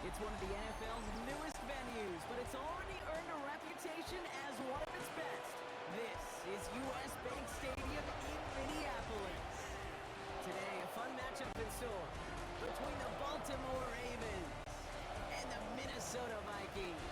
It's one of the NFL's newest venues, but it's already earned a reputation as one of its best. This is U.S. Bank Stadium in Minneapolis. Today, a fun matchup in store between the Baltimore Ravens and the Minnesota Vikings.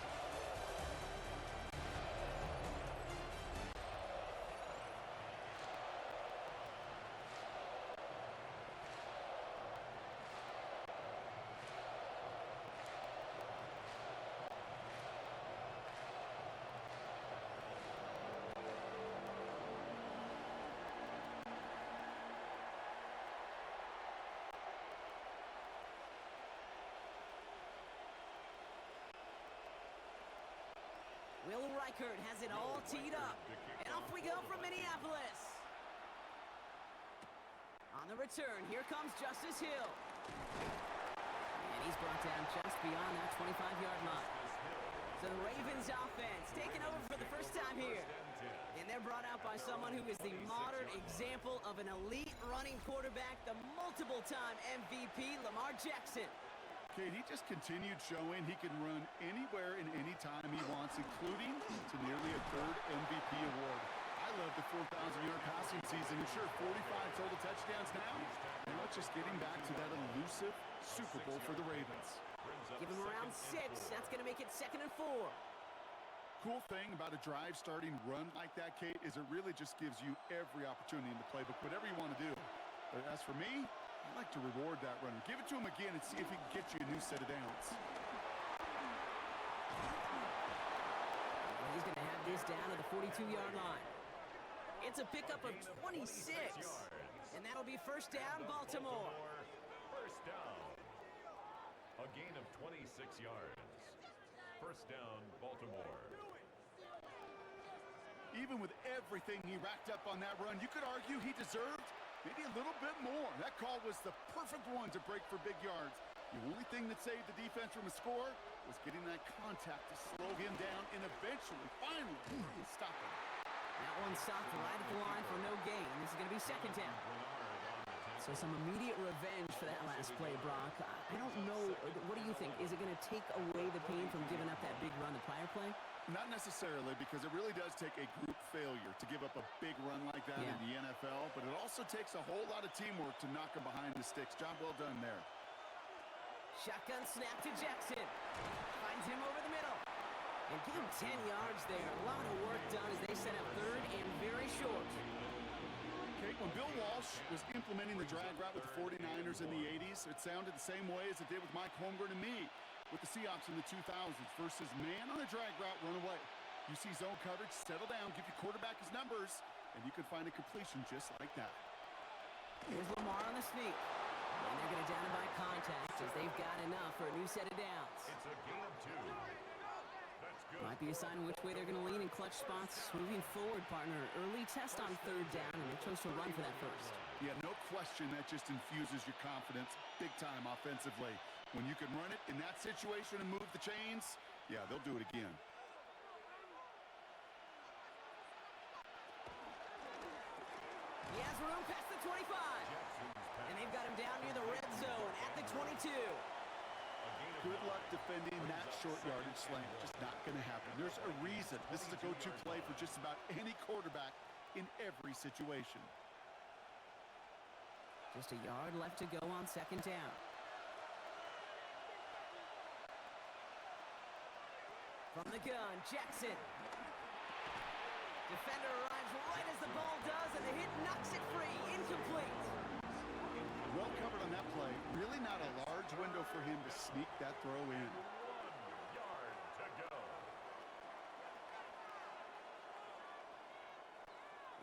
Will Reichert has it all teed up, and off we go from Minneapolis. On the return, here comes Justice Hill. And he's brought down just beyond that 25-yard line. So the Ravens offense taking over for the first time here. And they're brought out by someone who is the modern example of an elite running quarterback, the multiple-time MVP, Lamar Jackson. Kate, he just continued showing he can run anywhere and anytime he wants, including to nearly a third MVP award. I love the 4,000-yard passing season. And sure, 45 total touchdowns now it's just getting back to that elusive Super Bowl for the Ravens. Give him around 6. That's going to make it 2nd and 4. Cool thing about a drive-starting run like that, Kate, is it really just gives you every opportunity in the playbook, whatever you want to do. But as for me, I'd like to reward that runner. Give it to him again and see if he can get you a new set of downs. He's going to have this down to the 42-yard line. It's a pickup of 26. And that'll be first down, Baltimore. First down. A gain of 26 yards. First down, Baltimore. Even with everything he racked up on that run, you could argue he deserved maybe a little bit more. That call was the perfect one to break for big yards. The only thing that saved the defense from a score was getting that contact to slow him down and eventually, finally, stop him. That one stopped right at the line for no gain. This is going to be second down. So some immediate revenge for that last play, Brock. I don't know. What do you think? Is it going to take away the pain from giving up that big run the prior play? Not necessarily, because it really does take a group failure to give up a big run like that in the NFL, but it also takes a whole lot of teamwork to knock him behind the sticks. Job well done there. Shotgun snap to Jackson. Finds him over the middle. And give him 10 yards there. A lot of work done as they set up third and very short. Kate, when Bill Walsh was implementing the drag route with the 49ers in the 80s, it sounded the same way as it did with Mike Holmgren and me with the Seahawks in the 2000s versus man on a drag route, run away. You see zone coverage, settle down, give your quarterback his numbers, and you can find a completion just like that. Here's Lamar on the sneak. And they're going to down him by contact as they've got enough for a new set of downs. It's a gain of 2. That's good. Might be a sign which way they're going to lean in clutch spots. Moving forward, partner. Early test on third down, and they chose to run for that first. Yeah, no question that just infuses your confidence big time offensively. When you can run it in that situation and move the chains, yeah, they'll do it again. He has room past the 25. And they've got him down near the red zone at the 22. Good luck defending that short yardage slant. Just not going to happen. There's a reason this is a go-to play for just about any quarterback in every situation. Just a yard left to go on second down. From the gun, Jackson. Defender arrives right as the ball does, and the hit knocks it free. Incomplete. Well covered on that play. Really not a large window for him to sneak that throw in. 1 yard to go.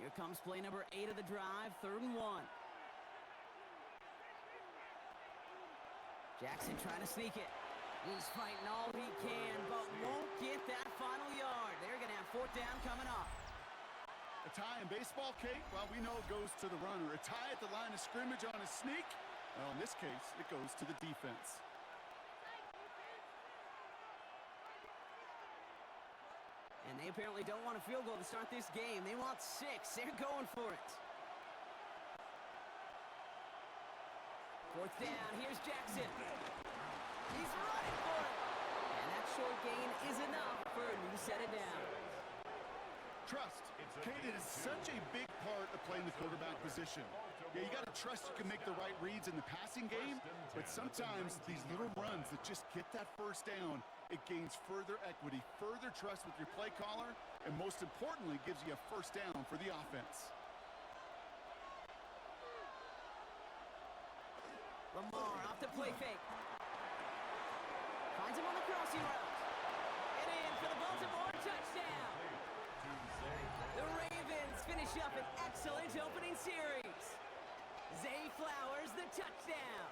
Here comes play number 8 of the drive, 3rd and 1. Jackson trying to sneak it. He's fighting all he can, but won't get that final yard. They're going to have 4th down coming up. A tie in baseball, Kate, well, we know it goes to the runner. A tie at the line of scrimmage on a sneak, well, in this case, it goes to the defense. And they apparently don't want a field goal to start this game. They want 6. They're going for it. 4th down. Here's Jackson. He's running for it. set it down. Trust. Kate, it is such a big part of playing the quarterback position. Yeah, you got to trust you can make the right reads in the passing game, but sometimes these little runs that just get that first down, it gains further equity, further trust with your play caller, and most importantly, gives you a first down for the offense. Lamar off the play fake. Finds him on the crossing route. And in for the Baltimore touchdown. The Ravens finish up an excellent opening series. Zay Flowers, the touchdown.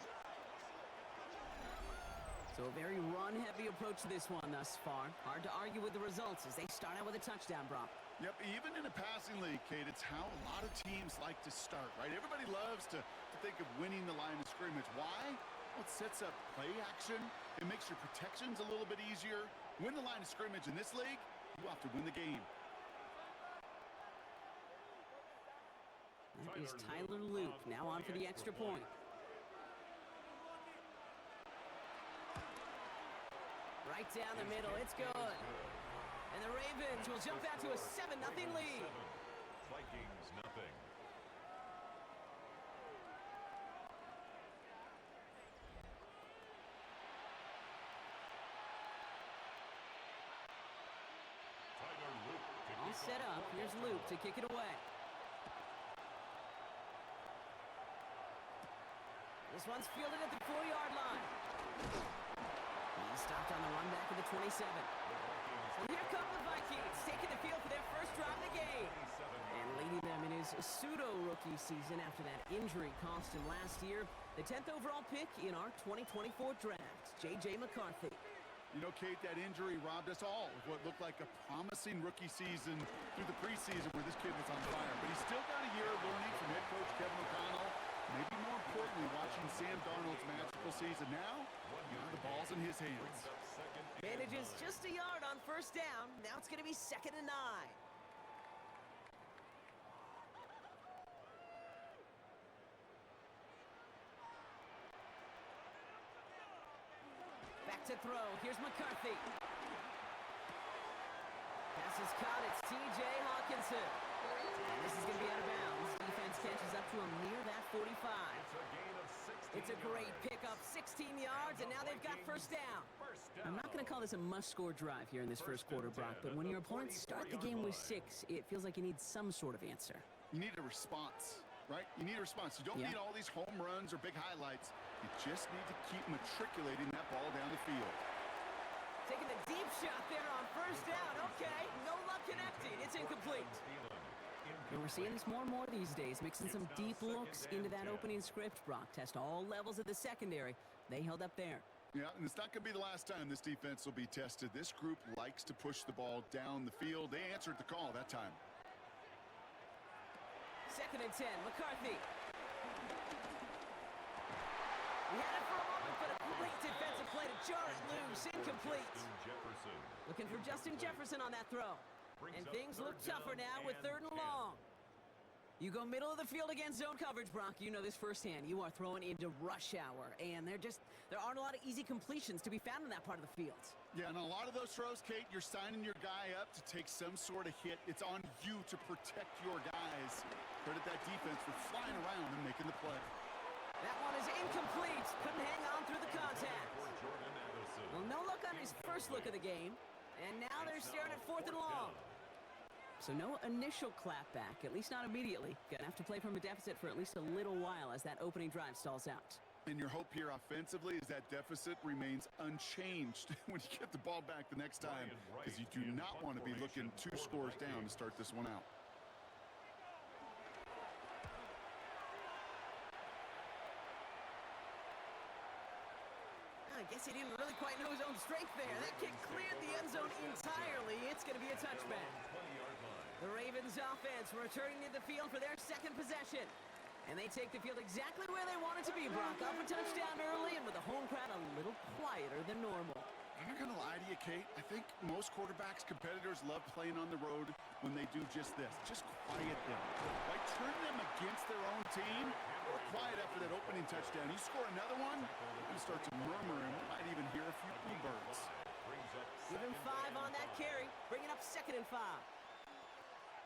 So a very run-heavy approach to this one thus far. Hard to argue with the results as they start out with a touchdown, Brock. Yep, even in a passing league, Kate, it's how a lot of teams like to start, right? Everybody loves to think of winning the line of scrimmage. Why? Well, it sets up play action. It makes your protections a little bit easier. Win the line of scrimmage in this league, you have to win the game. That is Tyler Luke, now on for the extra point. Right down the middle, it's good. And the Ravens will jump out to a 7-0 lead. Vikings nothing. Tyler Luke to All kick set off up, for here's Baltimore. Luke to kick it away. This one's fielded at the 4-yard line. He stopped on the run back at the 27. And here come the Vikings, taking the field for their first drive of the game. And leading them in his pseudo-rookie season after that injury cost him last year. The 10th overall pick in our 2024 draft, J.J. McCarthy. You know, Kate, that injury robbed us all of what looked like a promising rookie season through the preseason where this kid was on fire. But he's still got a year of learning from head coach Kevin O'Connell. Maybe more importantly, watching Sam Darnold's magical season now, the ball's in his hands. Manages just a yard on first down. Now it's going to be 2nd and 9. Back to throw. Here's McCarthy. Pass is caught. It's T.J. Hawkinson. And this is going to be out of bounds. Defense catches up to him near that 45. It's a great pickup, 16 yards, and now they've got first down. I'm not going to call this a must-score drive here in this first quarter, Brock, but when your opponents start the game with 6, it feels like you need some sort of answer. You need a response, right? You need a response. You don't need all these home runs or big highlights. You just need to keep matriculating that ball down the field. Taking the deep shot there on first down. Okay, no luck connecting. It's incomplete. And we're seeing this more and more these days, mixing some deep looks into that opening script, Brock. Test all levels of the secondary. They held up there. Yeah, and it's not going to be the last time this defense will be tested. This group likes to push the ball down the field. They answered the call that time. 2nd and 10, McCarthy. He had it for a moment, but a great defensive play to jar it loose. Incomplete. Looking for Justin Jefferson on that throw. And things look tougher now with 3rd and long. You go middle of the field against zone coverage, Brock. You know this firsthand. You are throwing into rush hour, and there aren't a lot of easy completions to be found in that part of the field. Yeah, and a lot of those throws, Kate, you're signing your guy up to take some sort of hit. It's on you to protect your guys. Credit that defense for flying around and making the play. That one is incomplete. Couldn't hang on through the contact. Well, no luck on his first look of the game, and now they're staring at 4th and long. So no initial clapback, at least not immediately. Gonna have to play from a deficit for at least a little while as that opening drive stalls out. And your hope here offensively is that deficit remains unchanged when you get the ball back the next time, because you do not want to be looking 2 scores down to start this one out. I guess he didn't really quite know his own strength there. That kick cleared the end zone entirely. It's going to be a touchback. The Ravens offense returning to the field for their 2nd possession. And they take the field exactly where they want it to be, Brock. Up a touchdown early and with the home crowd a little quieter than normal. I'm not going to lie to you, Kate. I think most quarterbacks, competitors love playing on the road when they do just this. Just quiet them. Like turn them against their own team. Or quiet after that opening touchdown. You score another one, you're going to start to murmur and we might even hear a few bluebirds. Give him 5 on that carry. Bringing 2nd and 5.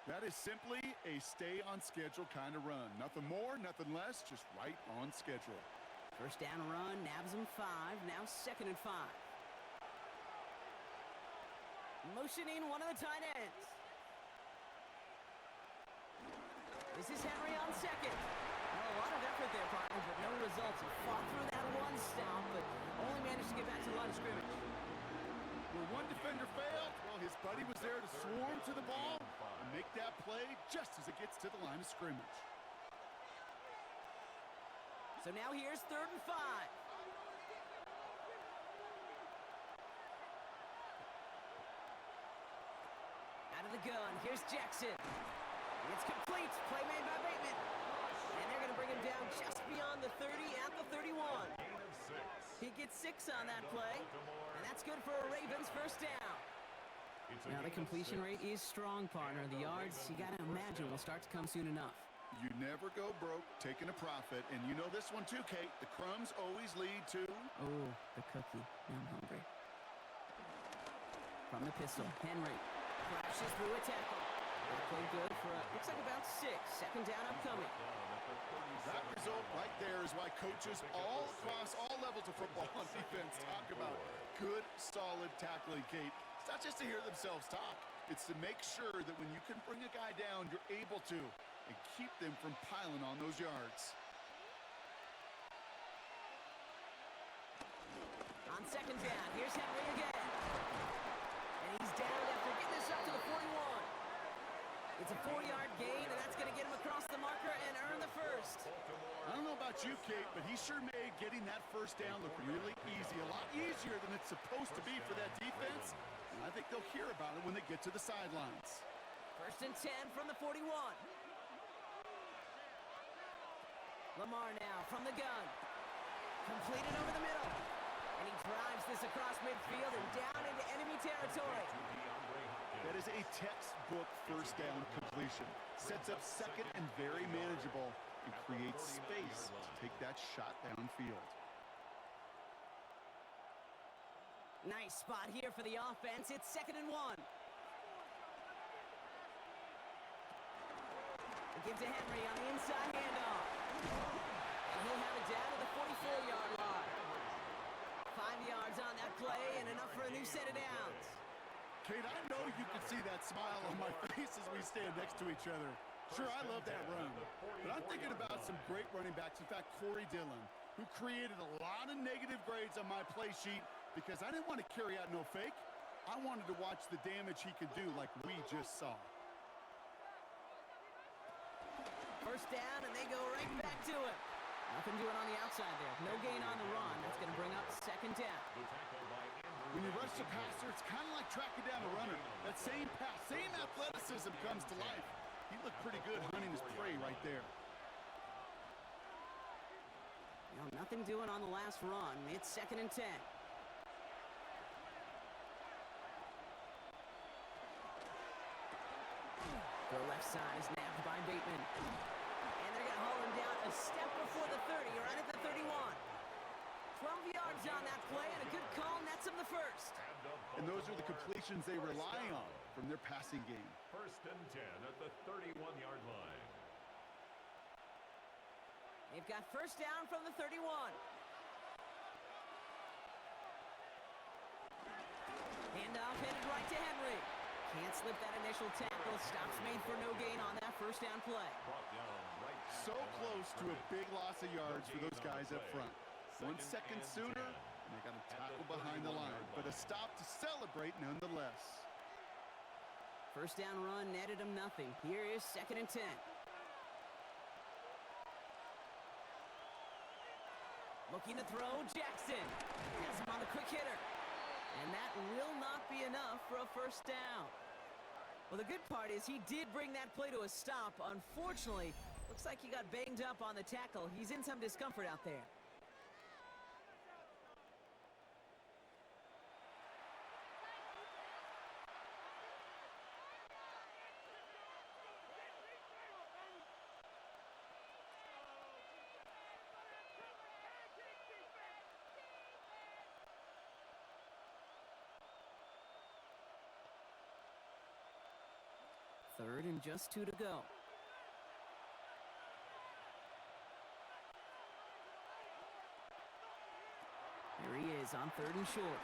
That is simply a stay-on-schedule kind of run. Nothing more, nothing less, just right on schedule. First down run, nabs him 5. Now 2nd and 5. Motioning one of the tight ends. This is Henry on 2nd. Well, a lot of effort there, partner, but no results. He fought through that one stop, but only managed to get back to the line of scrimmage. Where one defender failed, well, his buddy was there to swarm to the ball and make that play just as it gets to the line of scrimmage. So now here's 3rd and 5. Out of the gun, here's Jackson. It's complete, play made by Bateman. And they're going to bring him down just beyond the 30 at the 31. He gets 6 on that play, and that's good for a Ravens first down. Now the completion rate is strong, partner. The yards, you got to imagine, will start to come soon enough. You never go broke taking a profit, and you know this one too, Kate. The crumbs always lead to... Oh, the cookie. Now I'm hungry. From the pistol, Henry crashes through a tackle. That play good for looks like about 6. 2nd down upcoming. That result right there is why coaches all across all levels of football on defense talk about good, solid tackling, Kate. It's not just to hear themselves talk. It's to make sure that when you can bring a guy down, you're able to, and keep them from piling on those yards. On 2nd down, here's Henry again. And he's down after getting this up to the 41. It's a 4-yard gain, and that's going to get him across the marker and earn the first. I don't know about you, Kate, but he sure made getting that first down look really easy. A lot easier than it's supposed to be for that defense. And I think they'll hear about it when they get to the sidelines. 1st and 10 from the 41. Lamar now from the gun. Completed over the middle. And he drives this across midfield and down into enemy territory. That is a textbook first down completion. Sets up 2nd and very manageable and creates space to take that shot downfield. Nice spot here for the offense. It's 2nd and 1. Give to Henry on the inside handoff. And he'll have it down to the 44-yard line. 5 yards on that play and enough for a new set of downs. Kate, I know you can see that smile on my face as we stand next to each other. Sure, I love that run. But I'm thinking about some great running backs. In fact, Corey Dillon, who created a lot of negative grades on my play sheet because I didn't want to carry out no fake. I wanted to watch the damage he could do like we just saw. First down, and they go right back to it. Nothing doing on the outside there. No gain on the run. That's going to bring up 2nd down. When you rush the passer, it's kind of like tracking down a runner. That same pass, same athleticism comes to life. He looked pretty good hunting his prey right there. Now, nothing doing on the last run. It's 2nd and 10. The left side is nabbed by Bateman. And they're going to haul him down a step before the 30, right at the 31. 12 yards on that play, and a good call nets him the first. And those are the completions they rely on from their passing game. 1st and 10 at the 31-yard line. They've got first down from the 31. Handoff headed right to Henry. Can't slip that initial tackle. Stops made for no gain on that first down play. So close to a big loss of yards for those guys up front. 1 second sooner, and they got a tackle behind the line, but a stop to celebrate nonetheless. First down run netted him nothing. Here is 2nd and 10. Looking to throw, Jackson. Has him on the quick hitter. And that will not be enough for a first down. Well, the good part is he did bring that play to a stop. Unfortunately, looks like he got banged up on the tackle. He's in some discomfort out there. Third and just 2 to go. Here he is on 3rd and short.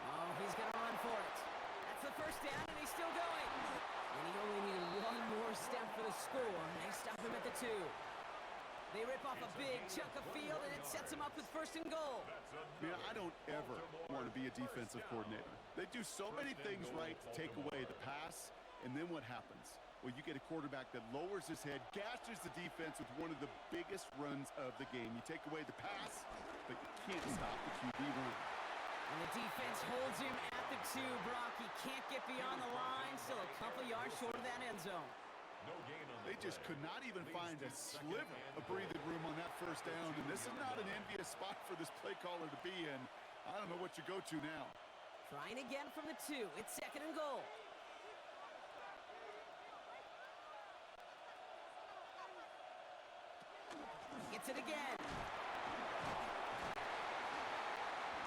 Oh, he's going to run for it. That's the first down, and he's still going. And he only needed one more step for the score, and they stop him at the 2. They rip off a big chunk of field, and it sets him up with 1st and goal. Man, I don't ever want to be a defensive coordinator. They do so many things right to take away the pass, and then what happens? Well, you get a quarterback that lowers his head, gashes the defense with one of the biggest runs of the game. You take away the pass, but you can't stop the QB run. And the defense holds him at the 2, Brock. He can't get beyond the line, still a couple yards short of that end zone. They just could not even find a sliver of breathing room on that first down, and this is not an envious spot for this play caller to be in. I don't know what you go to now. Trying again from the 2. It's 2nd and goal. Gets it again.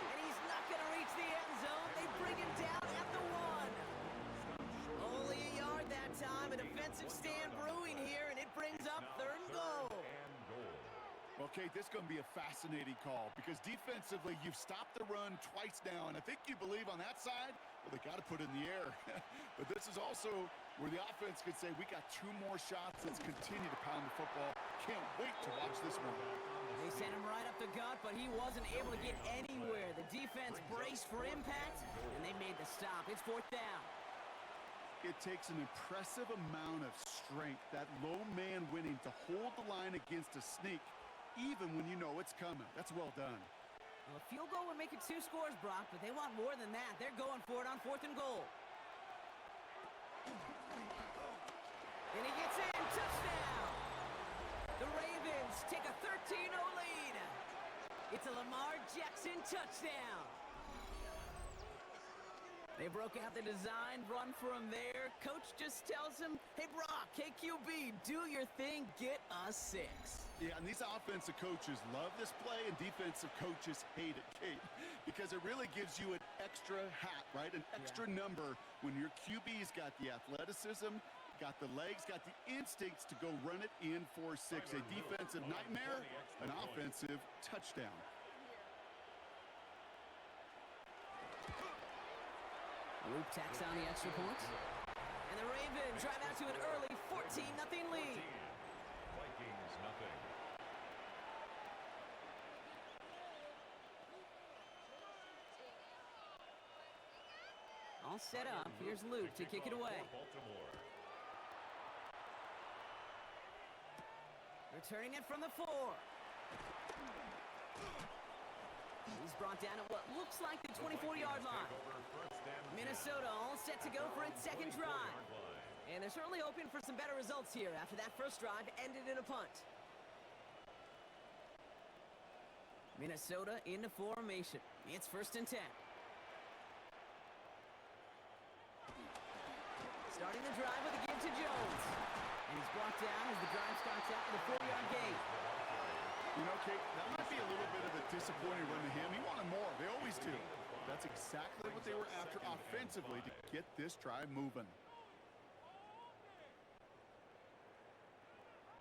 And he's not going to reach the end zone. They bring him down at the 1. Only a yard that time. A defensive stand brewing here, and it brings up 3rd and goal. Well, Kate, this is going to be a fascinating call because defensively, you've stopped the run twice now, and I think you believe on that side, well, they got to put it in the air. But this is also where the offense could say, we got 2 more shots. Let's continue to pound the football. Can't wait to watch this one. They sent him right up the gut, but he wasn't able to get anywhere. The defense braced for impact, and they made the stop. It's 4th down. It takes an impressive amount of strength, that low man winning, to hold the line against a sneak, even when you know it's coming. That's well done. Well, a field goal would make it 2 scores, Brock, but they want more than that. They're going for it on 4th and goal. And he gets in. Touchdown! The Ravens take a 13-0 lead. It's a Lamar Jackson touchdown. They broke out the design, run for him there. Coach just tells him, hey, Brock, KQB, do your thing, get us 6. Yeah, and these offensive coaches love this play, and defensive coaches hate it, Kate, because it really gives you an extra hat, right? An extra number when your QB's got the athleticism, got the legs, got the instincts to go run it in for 6. A defensive nightmare, an offensive touchdown. Luke tacks on the extra point. And the Ravens drive out to an early 14-0 lead. Vikings nothing. All set up. Here's Luke to kick it away. Baltimore. Returning it from the 4. He's brought down at what looks like the 24-yard line. Minnesota all set to go for its 2nd drive. And they're certainly hoping for some better results here after that first drive ended in a punt. Minnesota into formation. It's 1st and 10. Starting the drive with a give to Jones. And he's brought down as the drive starts out with a 4-yard gain. You know, Kate, that might be a little bit of a disappointing run to him. He wanted more. They always do. That's exactly what they were after offensively to get this drive moving.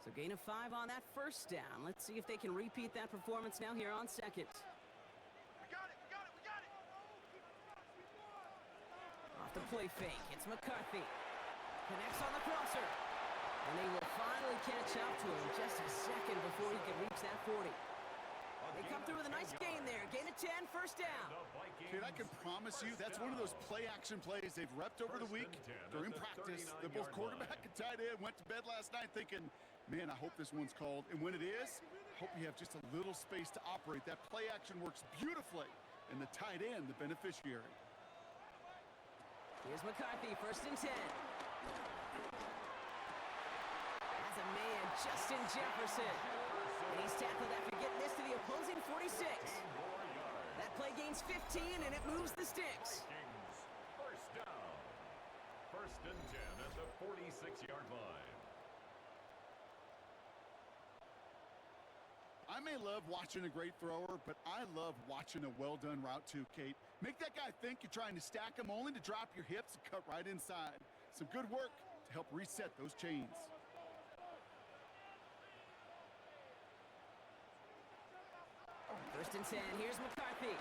So gain of 5 on that first down. Let's see if they can repeat that performance now here on 2nd. We got it! Off the play fake, it's McCarthy. Connects on the crosser. And they will finally catch up to him just a second before he can reach that 40. They come through with a nice gain there. Gain of 10, 1st down. Kate, I can promise you that's one of those play-action plays they've repped over the week during practice. That both quarterback and tight end went to bed last night thinking, man, I hope this one's called. And when it is, I hope you have just a little space to operate. That play action works beautifully. And the tight end, the beneficiary. Here's McCarthy, 1st and 10. Has a man, Justin Jefferson. And he's tackled after getting this to the opposing 46. That play gains 15, and it moves the sticks. First down. 1st and 10 at the 46-yard line. I may love watching a great thrower, but I love watching a well-done route too, Kate. Make that guy think you're trying to stack him only to drop your hips and cut right inside. Some good work to help reset those chains. First and 10. Here's McCarthy.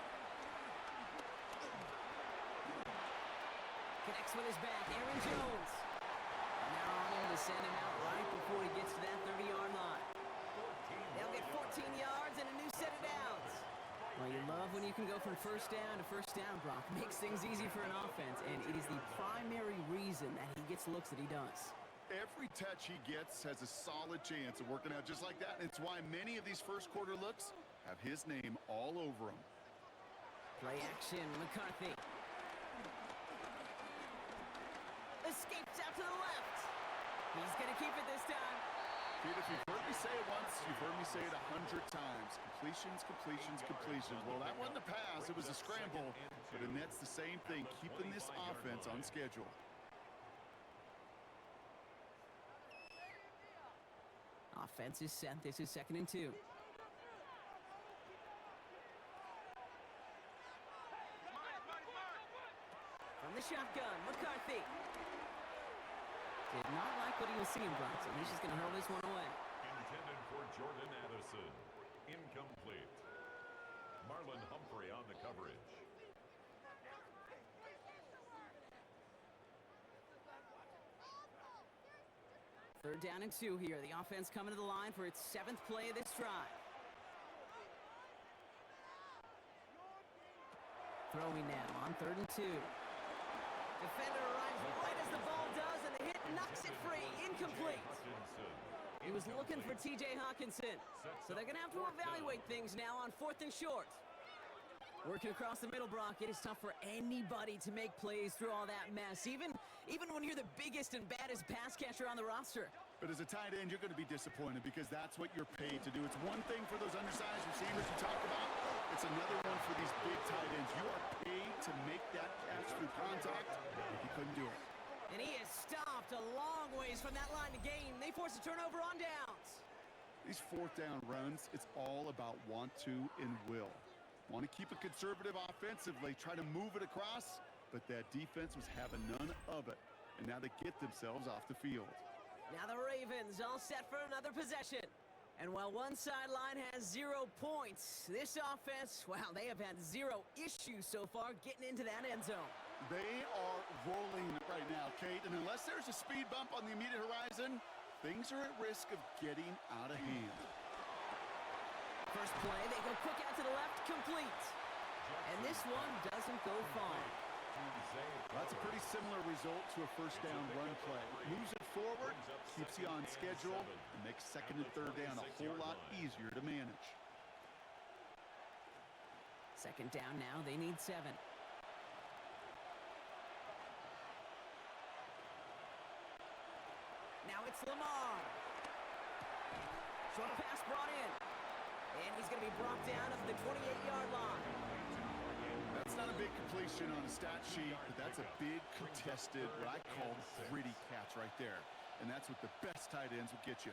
Connects with his back. Aaron Jones. And they're on him to send him out right before he gets to that 30-yard line. They'll get 14 yards and a new set of downs. Well, you love when you can go from first down to first down, Brock. Makes things easy for an offense, and it is the primary reason that he gets looks that he does. Every touch he gets has a solid chance of working out just like that. It's why many of these first quarter looks have his name all over them. Play action, McCarthy. Escapes out to the left. He's going to keep it this time. Pete, if you've heard me say it once, you've heard me say it 100 times. Completions, completions, completions. Well, that wasn't a pass. It was a scramble. But the net's the same thing, keeping this offense on schedule. Offense is set. This is 2nd and 2. From the shotgun, McCarthy. Did not like what he was seeing, Bronson. He's just going to hurl this one away. Intended for Jordan Addison. Incomplete. Marlon Humphrey on the coverage. Third down and 2 here. The offense coming to the line for its 7th play of this drive. Throwing now on 3rd and 2. Defender arrives right as the ball does, and the hit knocks it free. Incomplete. He was looking for T.J. Hawkinson. So they're going to have to evaluate things now on 4th and short. Working across the middle, Brock, it is tough for anybody to make plays through all that mess, even when you're the biggest and baddest pass catcher on the roster. But as a tight end, you're going to be disappointed because that's what you're paid to do. It's one thing for those undersized receivers you talked about. It's another one for these big tight ends. You are paid to make that catch through contact, but you couldn't do it. And he is stopped a long ways from that line to gain. They force a turnover on downs. These 4th down runs, it's all about want to and will. Want to keep it conservative offensively, try to move it across, but that defense was having none of it. And now they get themselves off the field. Now the Ravens all set for another possession. And while one sideline has 0 points, this offense, wow, they have had 0 issues so far getting into that end zone. They are rolling right now, Kate, and unless there's a speed bump on the immediate horizon, things are at risk of getting out of hand. First play, they go quick out to the left, complete. And this one doesn't go far. That's a pretty similar result to a first down run play. Moves it forward, keeps you on schedule, and makes 2nd and 3rd down a whole lot easier to manage. 2nd down now, they need 7. Now it's Lamar. Short pass brought in. And he's going to be brought down at the 28-yard line. That's not a big completion on a stat sheet, but that's a big contested, what I call gritty catch right there. And that's what the best tight ends will get you.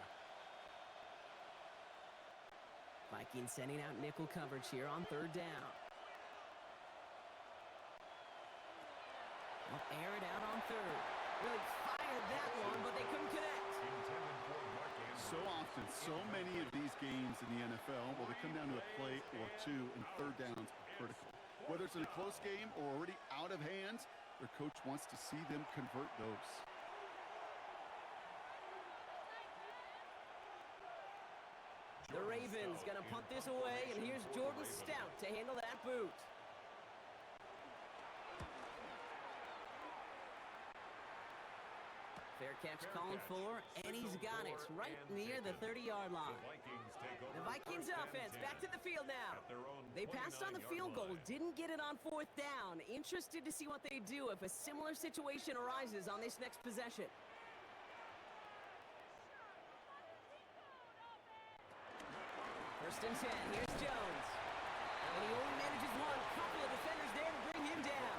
Vikings sending out nickel coverage here on 3rd down. They'll air it out on 3rd. Really fired that one, but they couldn't connect. So often, so many of these games in the NFL, well, they come down to a play or two, and 3rd downs are critical. Whether it's in a close game or already out of hand, their coach wants to see them convert those. The Ravens gonna punt this away, and here's Jordan Stout to handle that boot. Fair catch called for, and he's got it right near the 30-yard line. The Vikings offense back to the field now. They passed on the field goal, didn't get it on 4th down. Interested to see what they do if a similar situation arises on this next possession. First and 10, here's Jones. And he only manages one. Couple of defenders there to bring him down.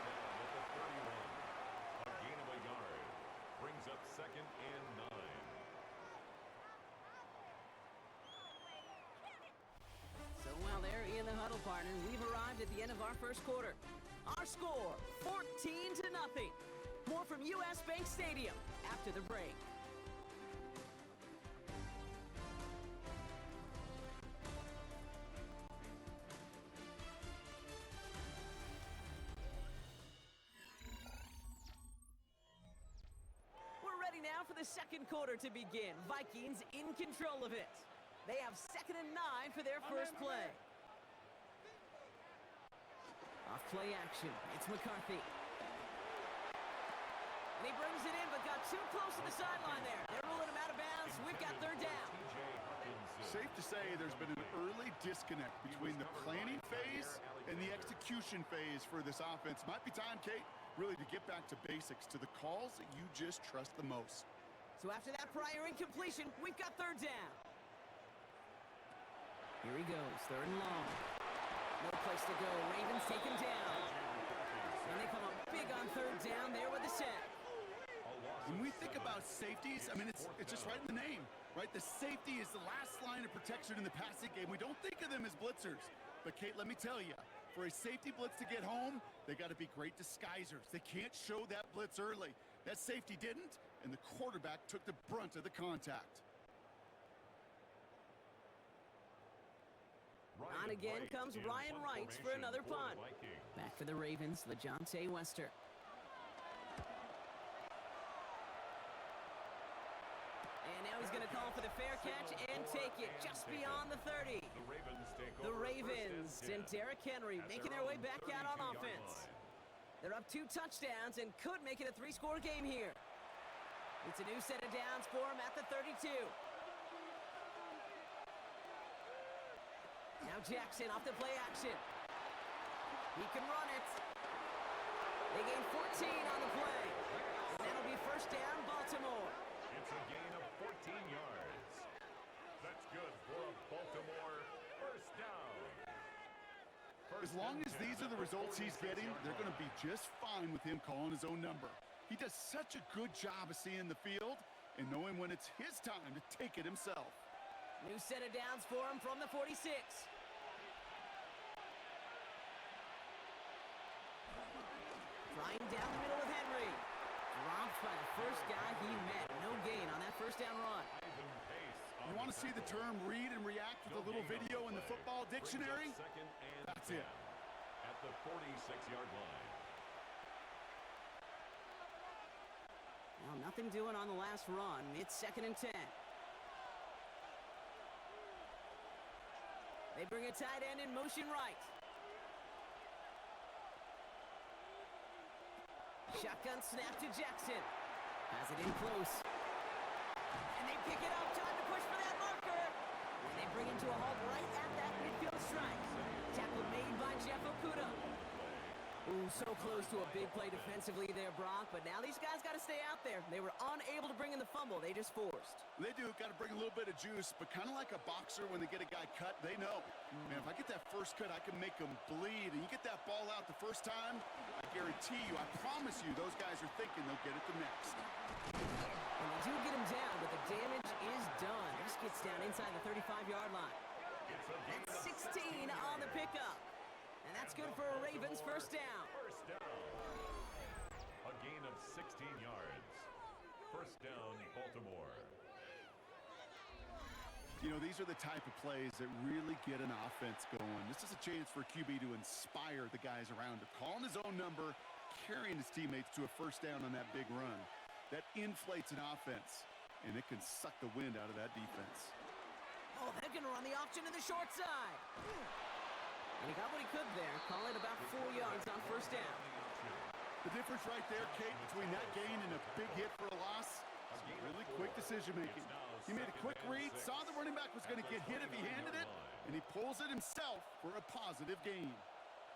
A gain of a yard. Brings up 2nd and 9. So while they're in the huddle, partner, we've arrived at the end of our first quarter. Our score, 14-0. More from U.S. Bank Stadium after the break. We're ready now for the second quarter to begin. Vikings in control of it. They have 2nd and 9 for their first play. Off play action. It's McCarthy. And he brings it in, but got too close to the sideline there. They're ruling him out of bounds. We've got 3rd down. Safe to say there's been an early disconnect between the planning phase and the execution phase for this offense. Might be time, Kate, really to get back to basics, to the calls that you just trust the most. So after that prior incompletion, we've got 3rd down. Here he goes, 3rd and long. No place to go. Ravens take him down. And they come up big on 3rd down there with the set. When we think about safeties, I mean, it's just right in the name, right? The safety is the last line of protection in the passing game. We don't think of them as blitzers. But, Kate, let me tell you, for a safety blitz to get home, they got to be great disguisers. They can't show that blitz early. That safety didn't, and the quarterback took the brunt of the contact. On again comes Ryan Wright for another punt. Back for the Ravens, LeJohntay Wester. And now he's going to call for the fair catch and take it just beyond the 30. The Ravens and Derrick Henry making their way back out on offense. They're up 2 touchdowns and could make it a 3-score game here. It's a new set of downs for him at the 32. Now Jackson off the play action. He can run it. They gain 14 on the play. And that'll be 1st down, Baltimore. It's a gain of 14 yards. That's good for a Baltimore 1st down. As long as these are the results he's getting, they're going to be just fine with him calling his own number. He does such a good job of seeing the field and knowing when it's his time to take it himself. New set of downs for him from the 46. Flying down the middle with Henry. Dropped by the first guy he met. No gain on that 1st down run. You want to see the term read and react with a little video in the football dictionary? That's it. At the 46-yard line. Well, nothing doing on the last run. It's 2nd and 10. They bring a tight end in motion right. Shotgun snap to Jackson. Has it in close. And they pick it up. Time to push for that marker. And they bring him to a halt right at that midfield strike. Tackle made by Jeff Okuda. Ooh, so close to a big play defensively there, Brock. But now these guys got to stay out there. They were unable to bring in the fumble. They just forced. They do. Got to bring a little bit of juice, but kind of like a boxer when they get a guy cut, they know. Man, if I get that first cut, I can make them bleed. And you get that ball out the first time, I guarantee you, I promise you, those guys are thinking they'll get it the next. And they do get him down, but the damage is done. This gets down inside the 35-yard line. That's 16 on the pickup. And that's good for a Ravens 1st down. 1st down. A gain of 16 yards. 1st down, Baltimore. You know, these are the type of plays that really get an offense going. This is a chance for QB to inspire the guys around him. Calling his own number, carrying his teammates to a 1st down on that big run. That inflates an offense, and it can suck the wind out of that defense. Oh, they're going to run the option to the short side. And he got what he could there. Call it about 4 yards on 1st down. The difference right there, Kate, between that gain and a big hit for a loss, is really quick decision-making. He made a quick read, saw the running back was going to get hit if he handed it, and he pulls it himself for a positive gain.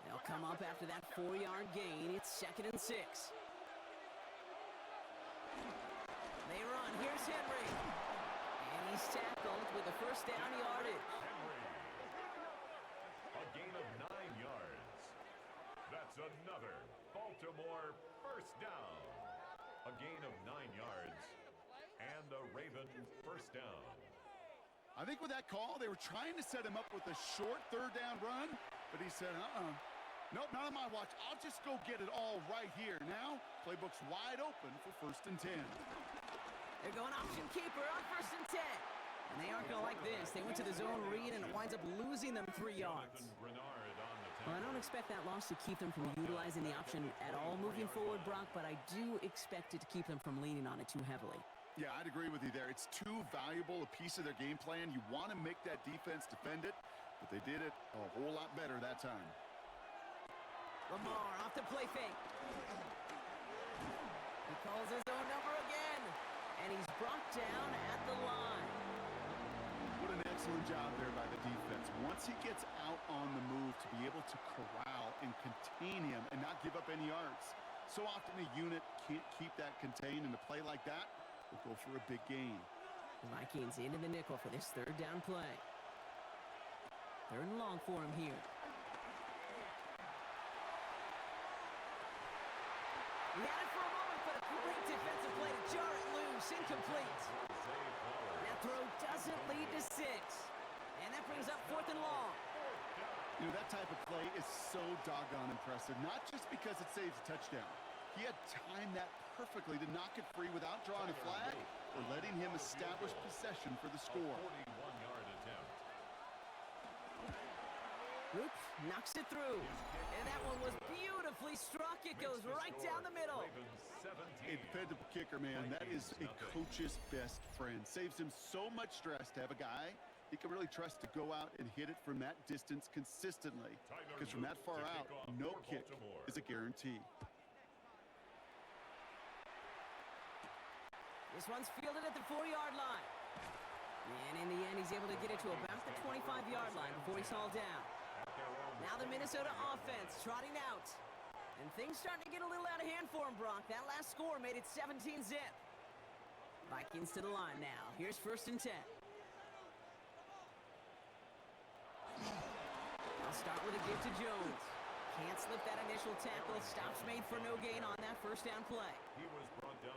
They'll come up after that 4-yard gain. It's 2nd and 6. They run. Here's Henry. And he's tackled with the 1st down yardage. A gain of 9 yards. That's another Baltimore 1st down. A gain of 9 yards. And a Raven 1st down. I think with that call, they were trying to set him up with a short 3rd down run, but he said, Nope, not on my watch. I'll just go get it all right here. Now, playbook's wide open for 1st and 10. They're going option keeper on 1st and 10. And they aren't going to like this. They went to the zone read, and it winds up losing them 3 yards. Well, I don't expect that loss to keep them from utilizing the option at all moving forward, Brock, but I do expect it to keep them from leaning on it too heavily. Yeah, I'd agree with you there. It's too valuable a piece of their game plan. You want to make that defense defend it, but they did it a whole lot better that time. Lamar off the play fake. He calls his own number again, and he's brought down at the line. What an excellent job there by the defense. Once he gets out on the move, to be able to corral and contain him and not give up any yards. So often a unit can't keep that contained, and a play like that will go for a big gain. The Vikings into the nickel for this 3rd down play. 3rd and long for him here. He had it for a moment, but a great defensive play to jar it loose. Incomplete. That throw doesn't lead to 6. And that brings up 4th and long. You know, that type of play is so doggone impressive, not just because it saves a touchdown. He had timed that perfectly to knock it free without drawing a flag or letting him establish possession for the score. 41-yard attempt. Oops, knocks it through. And that one was beautifully struck. It goes right down the middle. A dependable kicker, man. That is a coach's best friend. Saves him so much stress to have a guy he can really trust to go out and hit it from that distance consistently. Because from that far out, no kick is a guarantee. This one's fielded at the 4-yard line. And in the end, he's able to get it to about the 25-yard line before he's hauled down. Now the Minnesota offense trotting out. And things starting to get a little out of hand for him, Brock. That last score made it 17-zip. Vikings to the line now. Here's 1st and 10. I'll start with a give to Jones. Can't slip that initial tackle. Stops made for no gain on that 1st down play.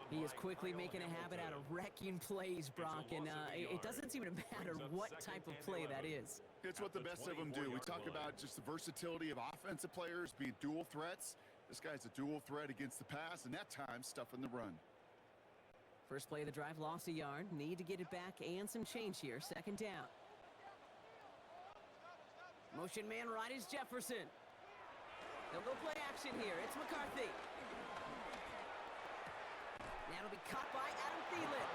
He is quickly making a habit out of wrecking plays, Brock, and it doesn't seem to matter what type of play that is. It's what the best of them do. We talk about just the versatility of offensive players being dual threats. This guy's a dual threat against the pass, and that time stuffing the run. First play of the drive, lost a yard. Need to get it back and some change here. 2nd down. Motion man right is Jefferson. They'll go play action here. It's McCarthy. Now it'll be caught by Adam Thielen.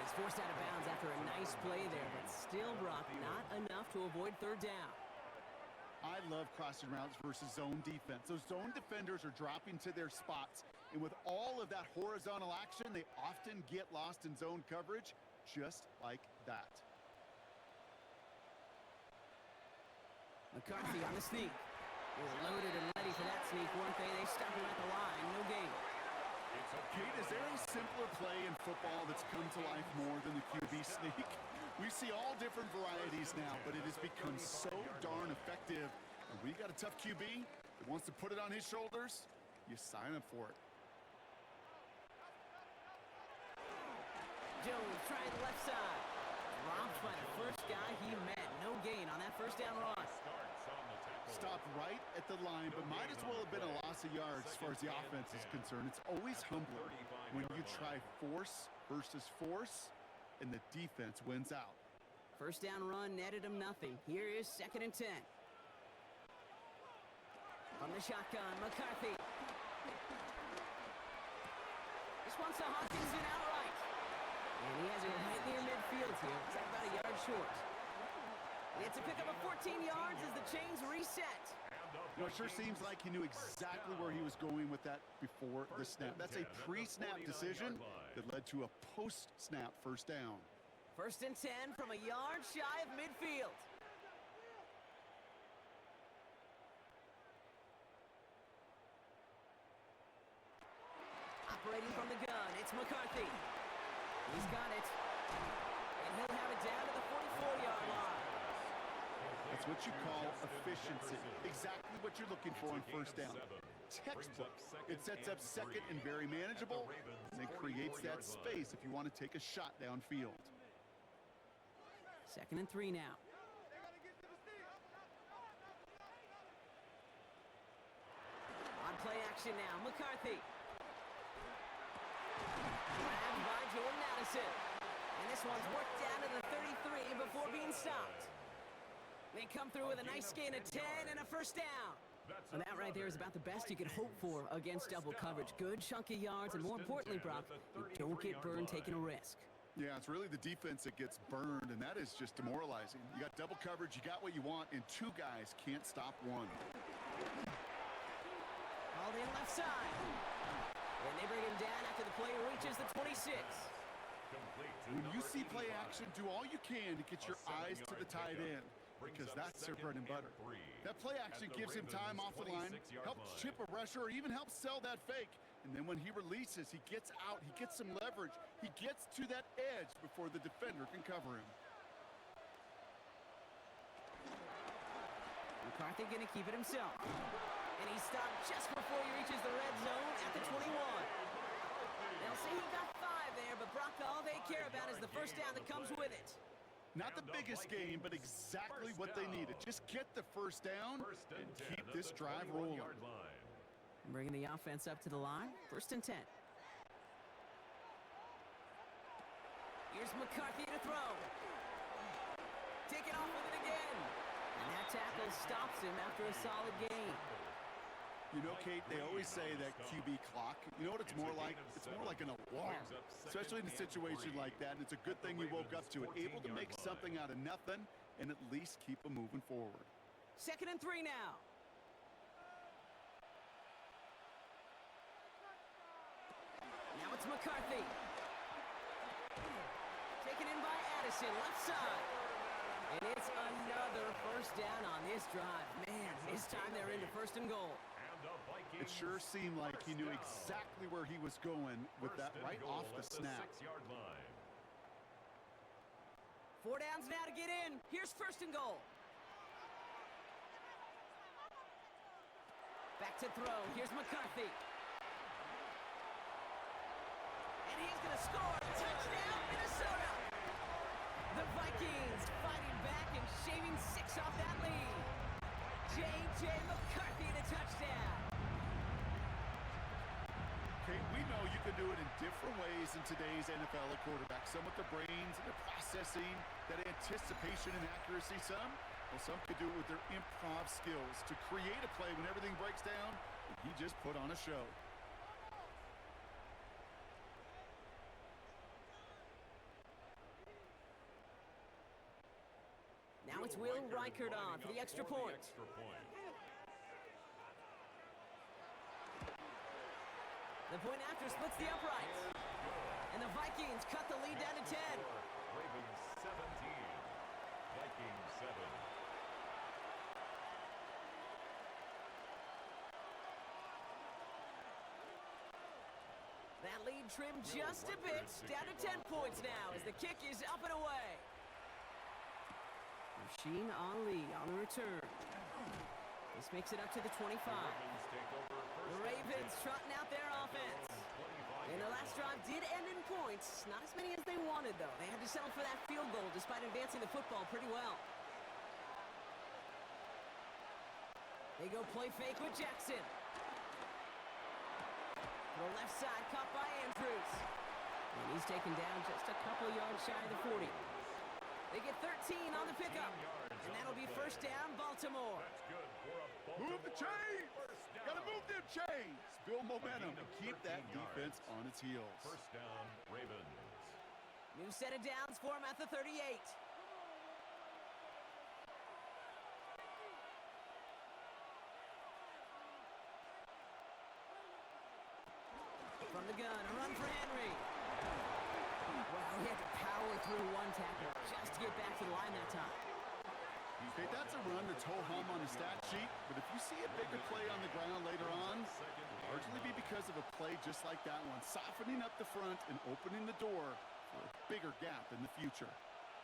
He's forced out of bounds after a nice play there, but still, Brock, not enough to avoid 3rd down. I love crossing routes versus zone defense. Those zone defenders are dropping to their spots, and with all of that horizontal action, they often get lost in zone coverage just like that. McCarthy on the sneak. They were loaded and ready for that sneak, weren't they? They stopped him at the line. No gain. Kate, is there a simpler play in football that's come to life more than the QB sneak? We see all different varieties now, but it has become so darn effective. And we got a tough QB that wants to put it on his shoulders, you sign up for it. Jones trying the left side. Robbed by the first guy he met. No gain on that 1st down run. Stopped right at the line, but might as well have been a loss of yards as far as the offense is concerned. It's always humbling when you try force versus force, and the defense wins out. 1st down run netted him nothing. Here is 2nd and 10. From the shotgun, McCarthy. This one's to Hawkinson outright. And he has it right near midfield here. It's about a yard short. It's a pickup of 14 yards as the chains reset. You know, it sure seems like he knew exactly where he was going with that before the snap. That's a pre-snap decision that led to a post-snap 1st down. 1st and 10 from a yard shy of midfield. Operating from the gun, it's McCarthy. He's got it. And he'll have it down to the 44-yard line. That's what you call efficiency. Exactly what you're looking for on 1st down. Textbook. It sets up 2nd and very manageable, and it creates that space if you want to take a shot downfield. 2nd and 3 now. action now. McCarthy. Grabbed by Jordan Addison. And this one's worked down to the 33 before being stopped. They come through with a nice gain of 10 and a first down. And that right there is about the best you could hope for against double coverage. Good chunk of yards, and more importantly, Brock, you don't get burned taking a risk. Yeah, it's really the defense that gets burned, and that is just demoralizing. You got double coverage, you got what you want, and two guys can't stop one. Called in left side. And they bring him down after the play reaches the 26. When you see play action, do all you can to get your eyes to the tight end, because that's their bread and butter. That play action gives him time off the line, helps chip a rusher, or even helps sell that fake. And then when he releases, he gets out, he gets some leverage, he gets to that edge before the defender can cover him. McCarthy going to keep it himself. And he stopped just before he reaches the red zone at the 21. They'll say he got 5 there, but Brock, all they care about is the first down that comes with it. Not the biggest gain, but exactly what they needed. Just get the first down and keep this drive rolling. Bringing the offense up to the line. 1st and 10. Here's McCarthy to throw. Taking off with it again. And that tackle stops him after a solid gain. You know, Kate, they always say that QB clock. You know what it's more like? It's more like an alarm, especially in a situation like that. And it's a good thing you woke up to it, able to make something out of nothing and at least keep them moving forward. 2nd and 3 now. Now it's McCarthy. Taken in by Addison, left side. And it's another first down on this drive. Man, this time they're into 1st and goal. It sure seemed like he knew exactly where he was going with that right off the snap. 4 downs now to get in. Here's 1st and goal. Back to throw. Here's McCarthy. And he's going to score. Touchdown, Minnesota. The Vikings fighting back and shaving 6 off that lead. J.J. McCarthy to touchdown. Okay, we know you can do it in different ways in today's NFL at quarterback. Some with the brains and the processing, that anticipation and accuracy. Some could do it with their improv skills to create a play when everything breaks down. And he just put on a show. Now it's Will Reichert on for the extra point. The point after splits the uprights. And the Vikings cut the lead down to 10. Ravens 17, Vikings 7. That lead trimmed just a bit, down to 10 points now as the kick is up and away. Machine Ali on the return. This makes it up to the 25. The Ravens trotting out their offense. And the last drive did end in points. Not as many as they wanted, though. They had to settle for that field goal despite advancing the football pretty well. They go play fake with Jackson. The left side caught by Andrews. And he's taken down just a couple of yards shy of the 40. They get 13 on the pickup. And that'll be first down, Baltimore. Move the chains! Gotta move them chains! Build momentum and keep that defense on its heels. First down, Ravens. New set of downs for him at the 38. From the gun, a run for Henry. Wow, he had to power through one tackle just to get back to the line that time. Okay, that's a run that's ho-hum on the stat sheet, but if you see a bigger play on the ground later on, it'll largely be because of a play just like that one, softening up the front and opening the door for a bigger gap in the future.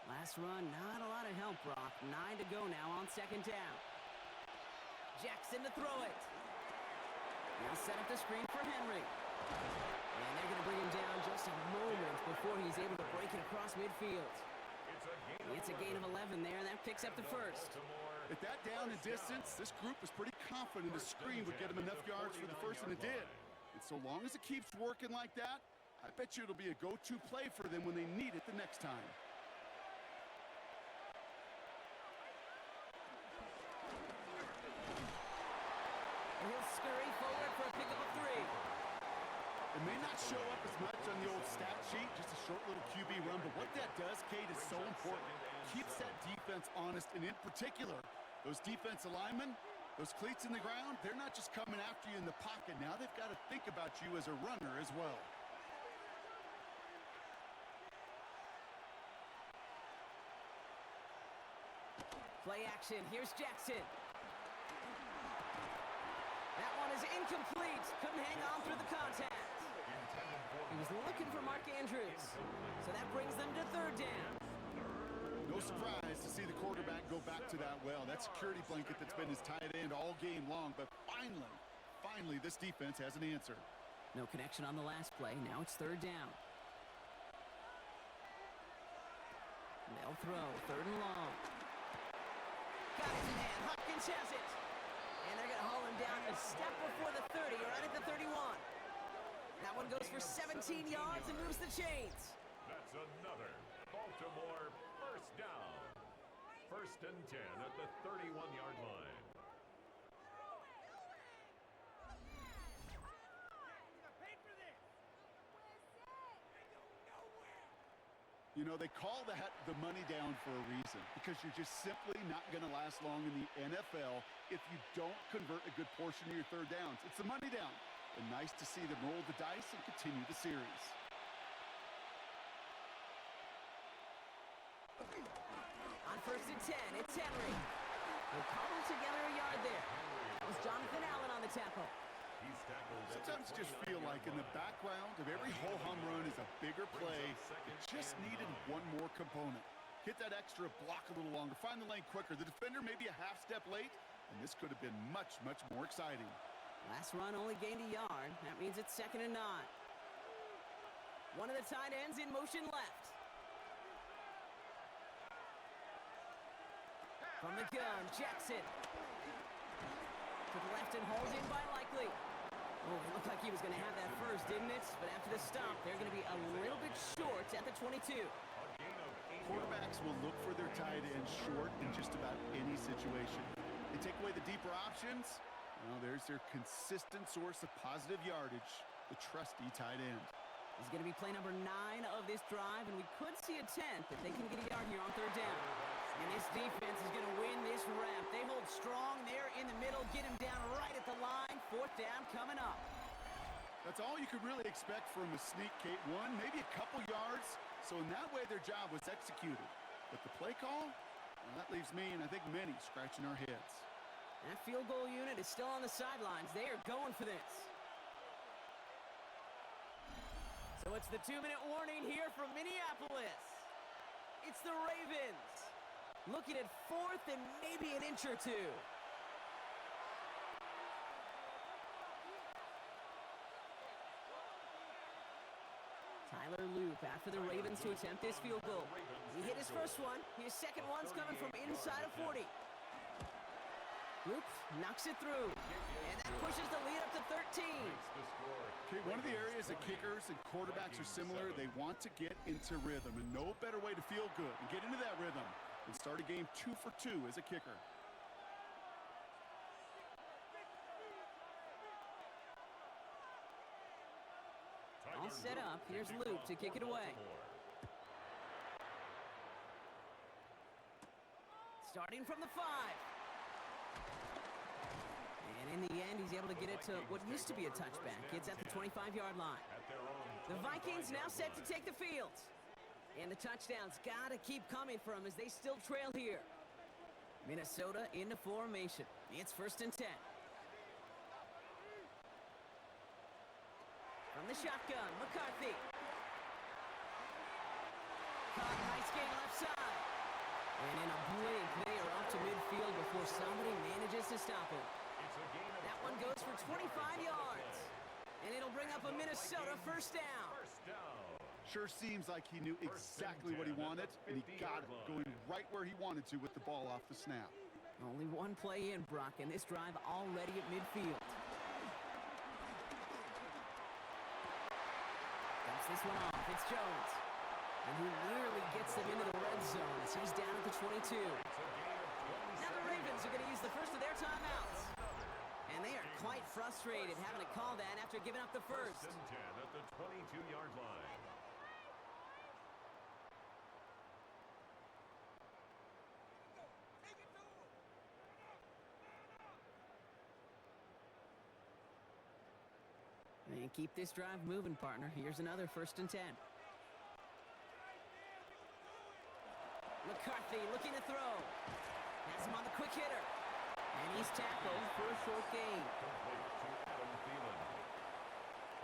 Last run, not a lot of help, Brock. 9 to go now on 2nd down. Jackson to throw it. He'll set up the screen for Henry. And they're going to bring him down just a moment before he's able to break it across midfield. It's a gain of 11 there, and that picks up the first. At that down and distance, this group was pretty confident a screen would get him enough yards for the first, and it did. And so long as it keeps working like that, I bet you it'll be a go-to play for them when they need it the next time. And he'll scurry forward for a pickup of 3. It may not show up as much on the old stat sheet, just a short little QB run, but what that does, Kate, is so important. Keeps that defense honest, and in particular, those defensive linemen, those cleats in the ground, they're not just coming after you in the pocket. Now they've got to think about you as a runner as well. Play action. Here's Jackson. That one is incomplete. Couldn't hang on through the contact. He was looking for Mark Andrews. So that brings them to 3rd down. No surprise to see the quarterback go back to that well. That security blanket that's been his tight end all game long. But finally, this defense has an answer. No connection on the last play. Now it's 3rd down. They'll throw. 3rd and long. Got his man. Hopkins has it. And they're going to haul him down a step before the 30, right at the 31. That one goes for 17 yards and moves the chains. That's another Baltimore first down. 1st and 10 at the 31-yard line. You know, they call that the money down for a reason, because you're just simply not going to last long in the NFL if you don't convert a good portion of your 3rd downs. It's the money down. And nice to see them roll the dice and continue the series. On 1st and 10, it's Henry. They'll cobble together a yard there. That was Jonathan Allen on the tackle. Sometimes you just feel like in the background of every ho-hum run is a bigger play. It just needed one more component. Hit that extra block a little longer. Find the lane quicker. The defender may be a half step late, and this could have been much, much more exciting. Last run only gained a yard. That means it's 2nd and 9. One of the tight ends in motion left. From the gun, Jackson. To the left and hauled in by Likely. Oh, it looked like he was going to have that first, didn't it? But after the stop, they're going to be a little bit short at the 22. Quarterbacks will look for their tight end short in just about any situation. They take away the deeper options. Well, there's their consistent source of positive yardage, the trusty tight end. This is going to be play number 9 of this drive, and we could see a 10th if they can get a yard here on 3rd down. And this defense is going to win this rep. They hold strong there in the middle, get him down right at the line. 4th down coming up. That's all you could really expect from a sneak, Kate. One, maybe a couple yards. So in that way, their job was executed. But the play call, well, that leaves me and I think many scratching our heads. That field goal unit is still on the sidelines. They are going for this. So it's the 2-minute warning here from Minneapolis. It's the Ravens. Looking at 4th and maybe an inch or 2. Tyler Loop after the Ravens to attempt this field goal. He hit his first one. His second one's coming from inside of 40. Loop knocks it through. And that pushes the lead up to 13. Okay, one of the areas that kickers and quarterbacks are similar, they want to get into rhythm. And no better way to feel good and get into that rhythm than start a game 2 for 2 as a kicker. All set up. Here's Luke to kick it away. Starting from the 5. And in the end, he's able to get it to what used to be a touchback. It's at the 25-yard line. The Vikings now set to take the field. And the touchdowns got to keep coming for them as they still trail here. Minnesota into formation. It's 1st and 10. From the shotgun, McCarthy. Caught, nice gain left side. And in a blink, they are up to midfield before somebody manages to stop him. That one goes for 25 yards. And it'll bring up a Minnesota first down. Sure seems like he knew exactly what he wanted, and he got it, going right where he wanted to with the ball off the snap. Only one play in, Brock, and this drive already at midfield. Dumps this one off. It's Jones. And he nearly gets them into the red zone as he's down at the 22. Now the Ravens are going to use the first of their timeouts. And they are quite frustrated having to call that after giving up the first. 1st and 10 at the 22-yard line. And keep this drive moving, partner. Here's another 1st and 10. McCarthy looking to throw. Has him on the quick hitter. And he's tackled for a short gain. Complete to Adam Thielen.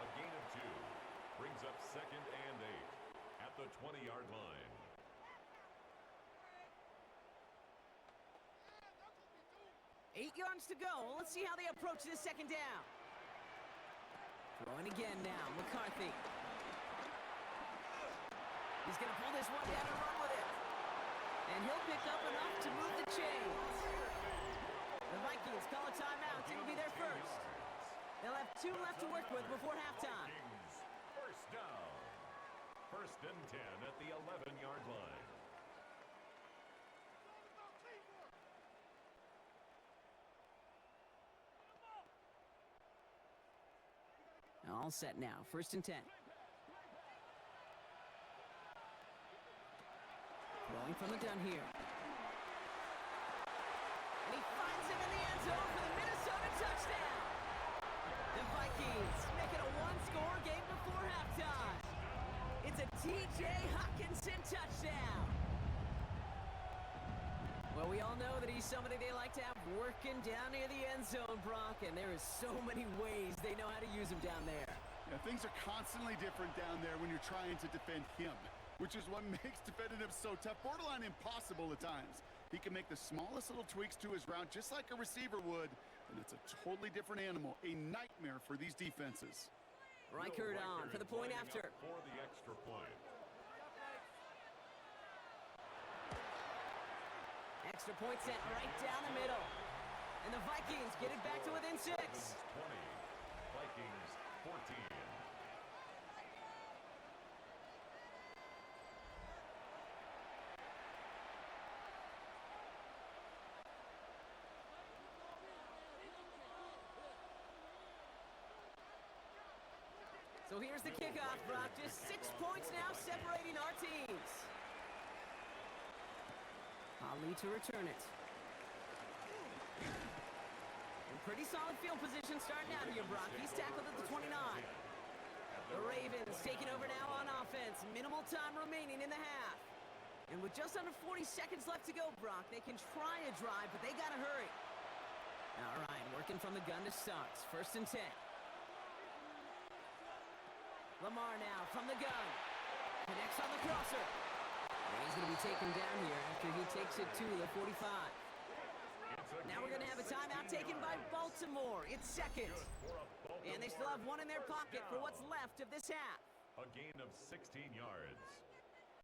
A gain of 2. Brings up 2nd and 8 at the 20-yard line. Eight yards to go. Let's see how they approach this 2nd down. Throwing again now, McCarthy. He's going to pull this one down and run with it. And he'll pick up enough to move the chains. The Vikings call a timeout. It'll be their first. They'll have 2 left to work with before halftime. Vikings, 1st down. 1st and 10 at the 11-yard line. All set now. 1st and 10. Throwing from the gun here. And he finds him in the end zone for the Minnesota touchdown. The Vikings make it a 1-score game before halftime. It's a T.J. Hockenson touchdown. Well, we all know that he's somebody they like to have working down near the end zone, Brock, and there is so many ways they know how to use him down there. Yeah, things are constantly different down there when you're trying to defend him, which is what makes defending him so tough, borderline impossible at times. He can make the smallest little tweaks to his route just like a receiver would, and it's a totally different animal, a nightmare for these defenses. Reichert on for the point after. For the extra point. Extra point sent right down the middle. And the Vikings get it back to within 6. Ravens 20, Vikings 14. So here's the kickoff, Brock. Just 6 points now separating our teams. Ali to return it. In pretty solid field position starting out here, Brock. He's tackled at the 29. The Ravens taking over now on offense. Minimal time remaining in the half. And with just under 40 seconds left to go, Brock, they can try a drive, but they gotta hurry. All right, working from the gun to start. 1st and 10. Lamar now from the gun. Connects on the crosser. And he's going to be taken down here after he takes it to the 45. Now we're going to have a timeout taken by Baltimore. It's 2nd. And they still have 1 in their pocket for what's left of this half. A gain of 16 yards.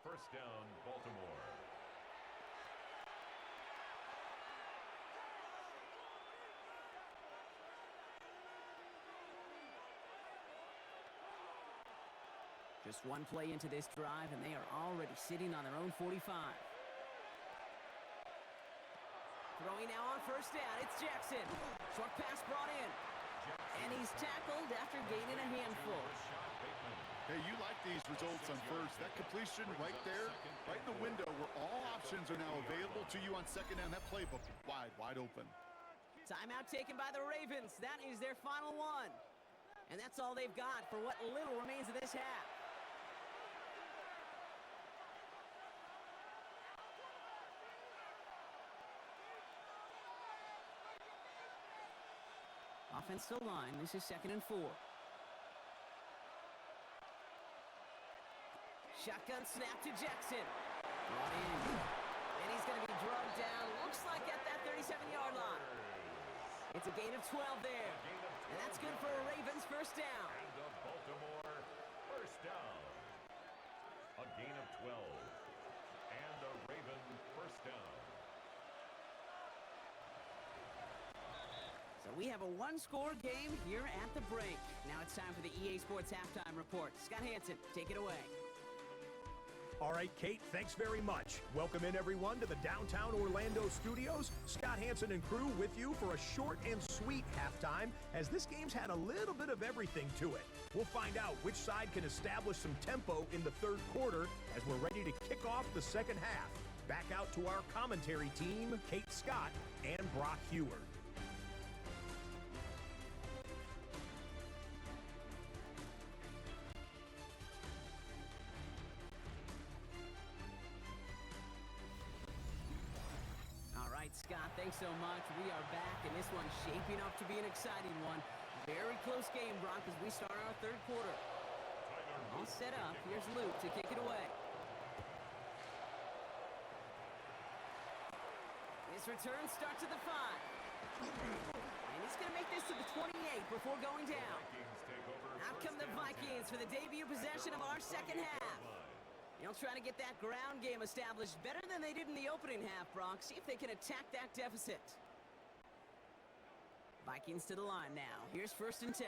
1st down, Baltimore. Just 1 play into this drive, and they are already sitting on their own 45. Throwing now on 1st down, it's Jackson. Short pass brought in. And he's tackled after gaining a handful. Hey, you like these results on 1st. That completion right there, right in the window where all options are now available to you on 2nd down. That playbook wide open. Timeout taken by the Ravens. That is their final one. And that's all they've got for what little remains of this half. Offensive line, this is 2nd and 4. Shotgun snap to Jackson. Brought in. And he's going to be drugged down. Looks like at that 37-yard line. It's a gain of 12 there. And that's good for a Ravens 1st down. And a Baltimore 1st down. A gain of 12. And a Raven 1st down. We have a one-score game here at the break. Now it's time for the EA Sports Halftime Report. Scott Hansen, take it away. All right, Kate, thanks very much. Welcome in, everyone, to the downtown Orlando studios. Scott Hansen and crew with you for a short and sweet halftime, as this game's had a little bit of everything to it. We'll find out which side can establish some tempo in the third quarter as we're ready to kick off the second half. Back out to our commentary team, Kate Scott and Brock Heward. Scott, thanks so much. We are back, and this one's shaping up to be an exciting one. Very close game, Brock, as we start our third quarter. All set up. Here's Luke to kick it away. His return starts at the 5. And he's going to make this to the 28 before going down. Out come the Vikings for the debut possession of our second half. They'll try to get that ground game established better than they did in the opening half, Brock. See if they can attack that deficit. Vikings to the line now. Here's 1st and 10.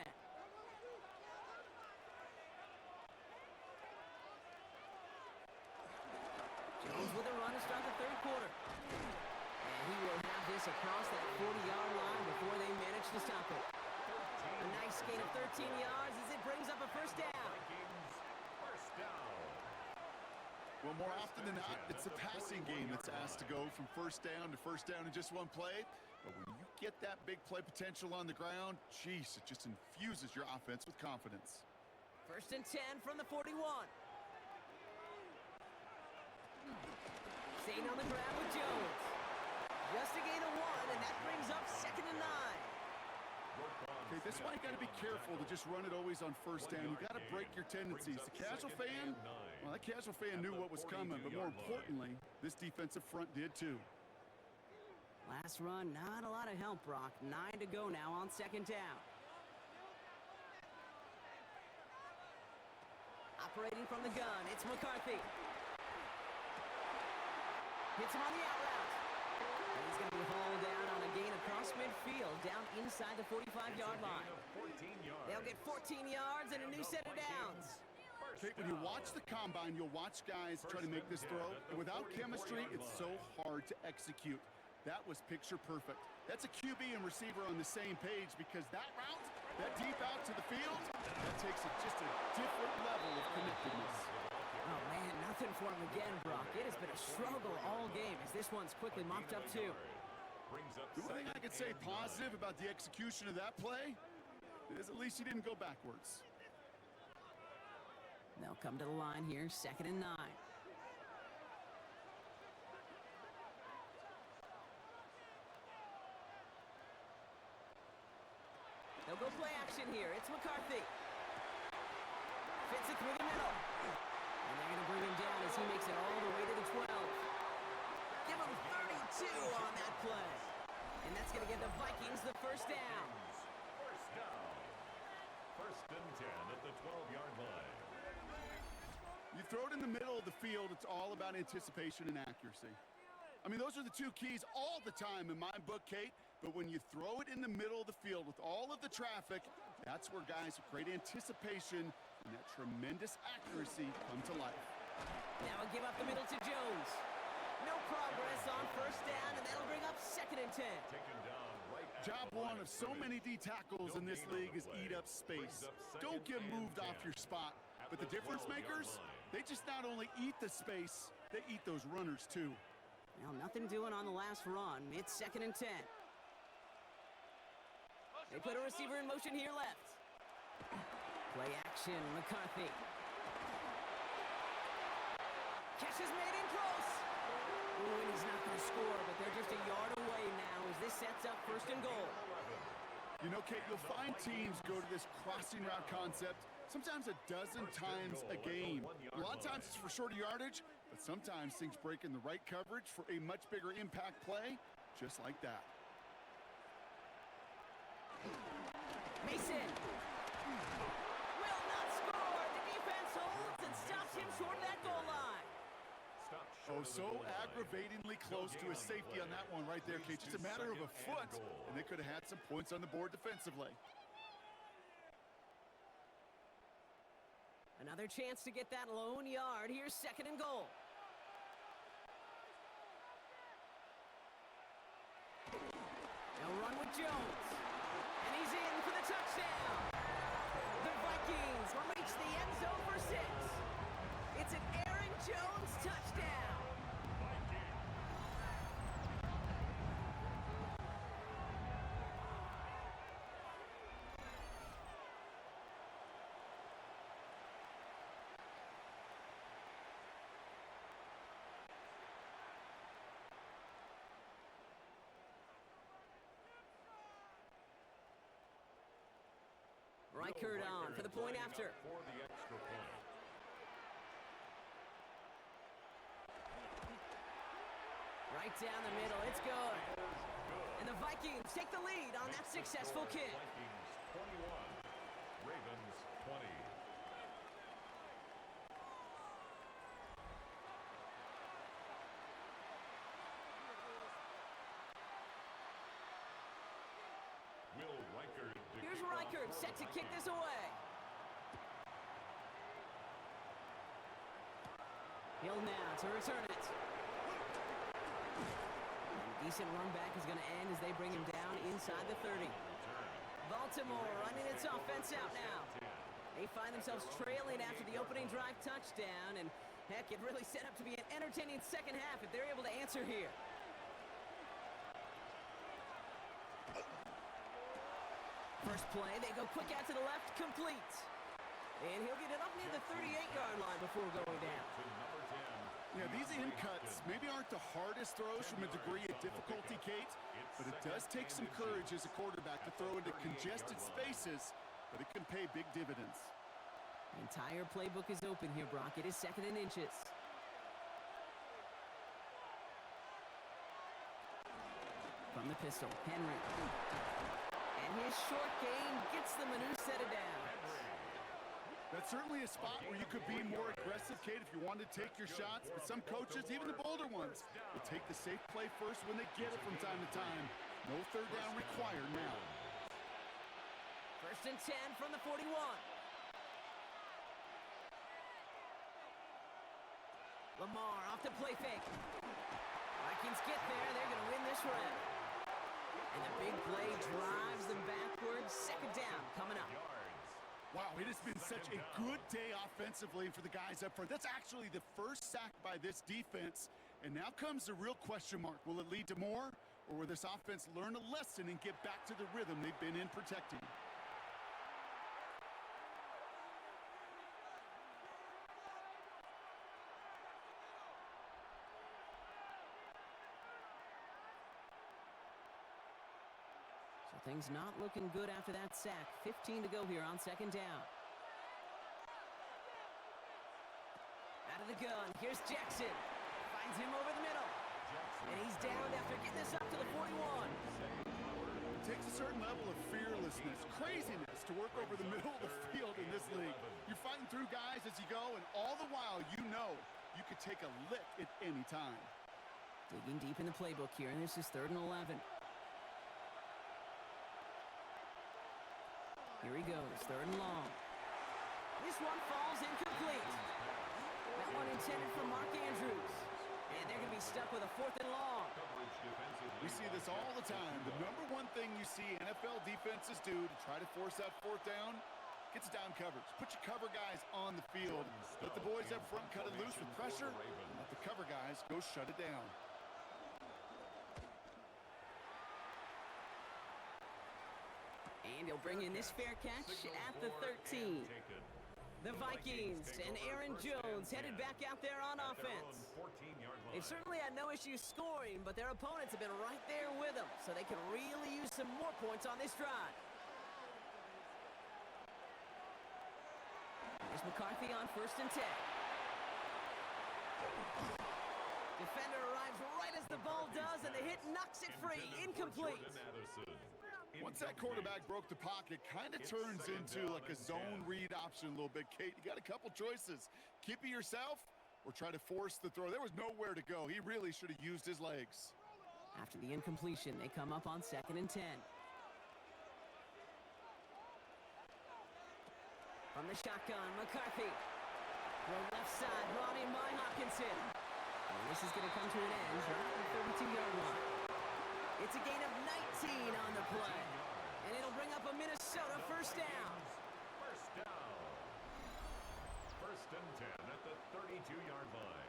Jones with a run to start the third quarter. And he will have this across that 40-yard line before they manage to stop it. A nice gain of 13 yards as it brings up a first down. Well, more often than not, it's the passing game that's asked to go from first down in just one play. But when you get that big play potential on the ground, geez, it just infuses your offense with confidence. 1st and 10 from the 41. Staying on the ground with Jones. Just a gain of 1, and that brings up 2nd and 9. Okay, this is why you got to be careful to just run it always on first down. You got to break your tendencies. The casual fan, well, that casual fan knew what was coming, but more importantly, this defensive front did too. Last run, not a lot of help, Brock. 9 to go now on 2nd down. Operating from the gun, it's McCarthy. Hits him on the out route. And he's going to be hauled down on a gain across midfield, down inside the 45-yard line. They'll get 14 yards and a new set of downs. Okay, when you watch the combine, you'll watch guys try to make this throw, and without chemistry, it's so hard to execute. That was picture perfect. That's a QB and receiver on the same page, because that route, that deep out to the field, that takes just a different level of connectedness. Oh, man, nothing for him again, Brock. It has been a struggle all game as this one's quickly mopped up, too. The only thing I could say positive about the execution of that play is at least he didn't go backwards. They'll come to the line here, 2nd and 9. They'll go play action here. It's McCarthy. Fits it through the middle. And they're going to bring him down as he makes it all the way to the 12. Give him 32 on that play. And that's going to give the Vikings the first down. First down. 1st and 10 at the 12-yard line. You throw it in the middle of the field, it's all about anticipation and accuracy. I mean, those are the two keys all the time in my book, Kate. But when you throw it in the middle of the field with all of the traffic, that's where guys with great anticipation and that tremendous accuracy come to life. Now a give up the middle to Jones. No progress on 1st down, and that'll bring up 2nd and 10. Job one of so many D tackles in this league is eat up space. Don't get moved off your spot. But the difference makers, they just not only eat the space, they eat those runners too. Well, nothing doing on the last run. It's 2nd and 10. They put a receiver in motion here left. Play action, McCarthy. Catch is made in close. Ooh, and he's not going to score, but they're just a yard away now as this sets up 1st and goal. You know, Kate, you'll find teams go to this crossing route concept sometimes a dozen times a game. A lot of times it's for shorter yardage, but sometimes things break in the right coverage for a much bigger impact play, just like that. Mason will not score. The defense holds and stops him short of that goal line. Oh, Oh, so aggravatingly close to a safety on that one right there, Kate. Just a matter of a foot, and they could have had some points on the board defensively. Another chance to get that lone yard. Here's 2nd and goal. They'll run with Jones. And he's in for the touchdown. The Vikings will reach the end zone for 6. It's an Aaron Jones touchdown. Reichert on for the point after. For the extra point. Right down the middle, it's good. And the Vikings take the lead on that successful kick. Vikings 21, Ravens 20. Will Reichert. Here's Reichert set to kick this away. He'll now to return it. Decent run back is going to end as they bring him down inside the 30. Baltimore running its offense out now. They find themselves trailing after the opening drive touchdown, and heck, it really set up to be an entertaining second half if they're able to answer here. First play, they go quick out to the left, complete. And he'll get it up near the 38-yard line before going down. Yeah, these in cuts maybe aren't the hardest throws from a degree of difficulty, Kate, but it does take some courage as a quarterback to throw into congested spaces, but it can pay big dividends. The entire playbook is open here, Brock. It is 2nd and inches. From the pistol, Henry. And his short game gets them a new set of downs. That's certainly a spot where you could be more aggressive, Kate, if you wanted to take your shots. But some coaches, even the bolder ones, will take the safe play first when they get it from time to time. No third down required now. 1st and 10 from the 41. Lamar off the play fake. Vikings get there. They're going to win this round. And the big play drives them backwards. 2nd down coming up. Wow, it has been such a good day offensively for the guys up front. That's actually the first sack by this defense. And now comes the real question mark. Will it lead to more? Or will this offense learn a lesson and get back to the rhythm they've been in protecting? Things not looking good after that sack. 15 to go here on 2nd down. Out of the gun. Here's Jackson. Finds him over the middle. And he's down after getting this up to the 41. It takes a certain level of fearlessness, craziness to work over the middle of the field in this league. You're fighting through guys as you go, and all the while you know you could take a lick at any time. Digging deep in the playbook here, and this is 3rd and 11. Here he goes, 3rd and long. This one falls incomplete. That one intended for Mark Andrews. And they're going to be stuck with a 4th and long. We see this all the time. The number one thing you see NFL defenses do to try to force that 4th down, gets down coverage. Put your cover guys on the field. Let the boys up front cut it loose with pressure. And let the cover guys go shut it down. And he'll bring in this fair catch at the 13. The Vikings and Aaron Jones headed back out there on offense. They've certainly had no issues scoring, but their opponents have been right there with them, so they can really use some more points on this drive. Here's McCarthy on 1st and 10. Defender arrives right as the ball does, and the hit knocks it free. Incomplete. Once that quarterback broke the pocket, kind of turns into like a zone read option a little bit, Kate. You got a couple choices. Keep it yourself or try to force the throw. There was nowhere to go. He really should have used his legs. After the incompletion, they come up on 2nd and 10. From the shotgun, McCarthy. Throw left side, brought in by Hopkinson. And this is going to come to an end right at the 32-yard line. It's a gain of 19 on the play. And it'll bring up a Minnesota first down. First down. 1st and 10 at the 32-yard line.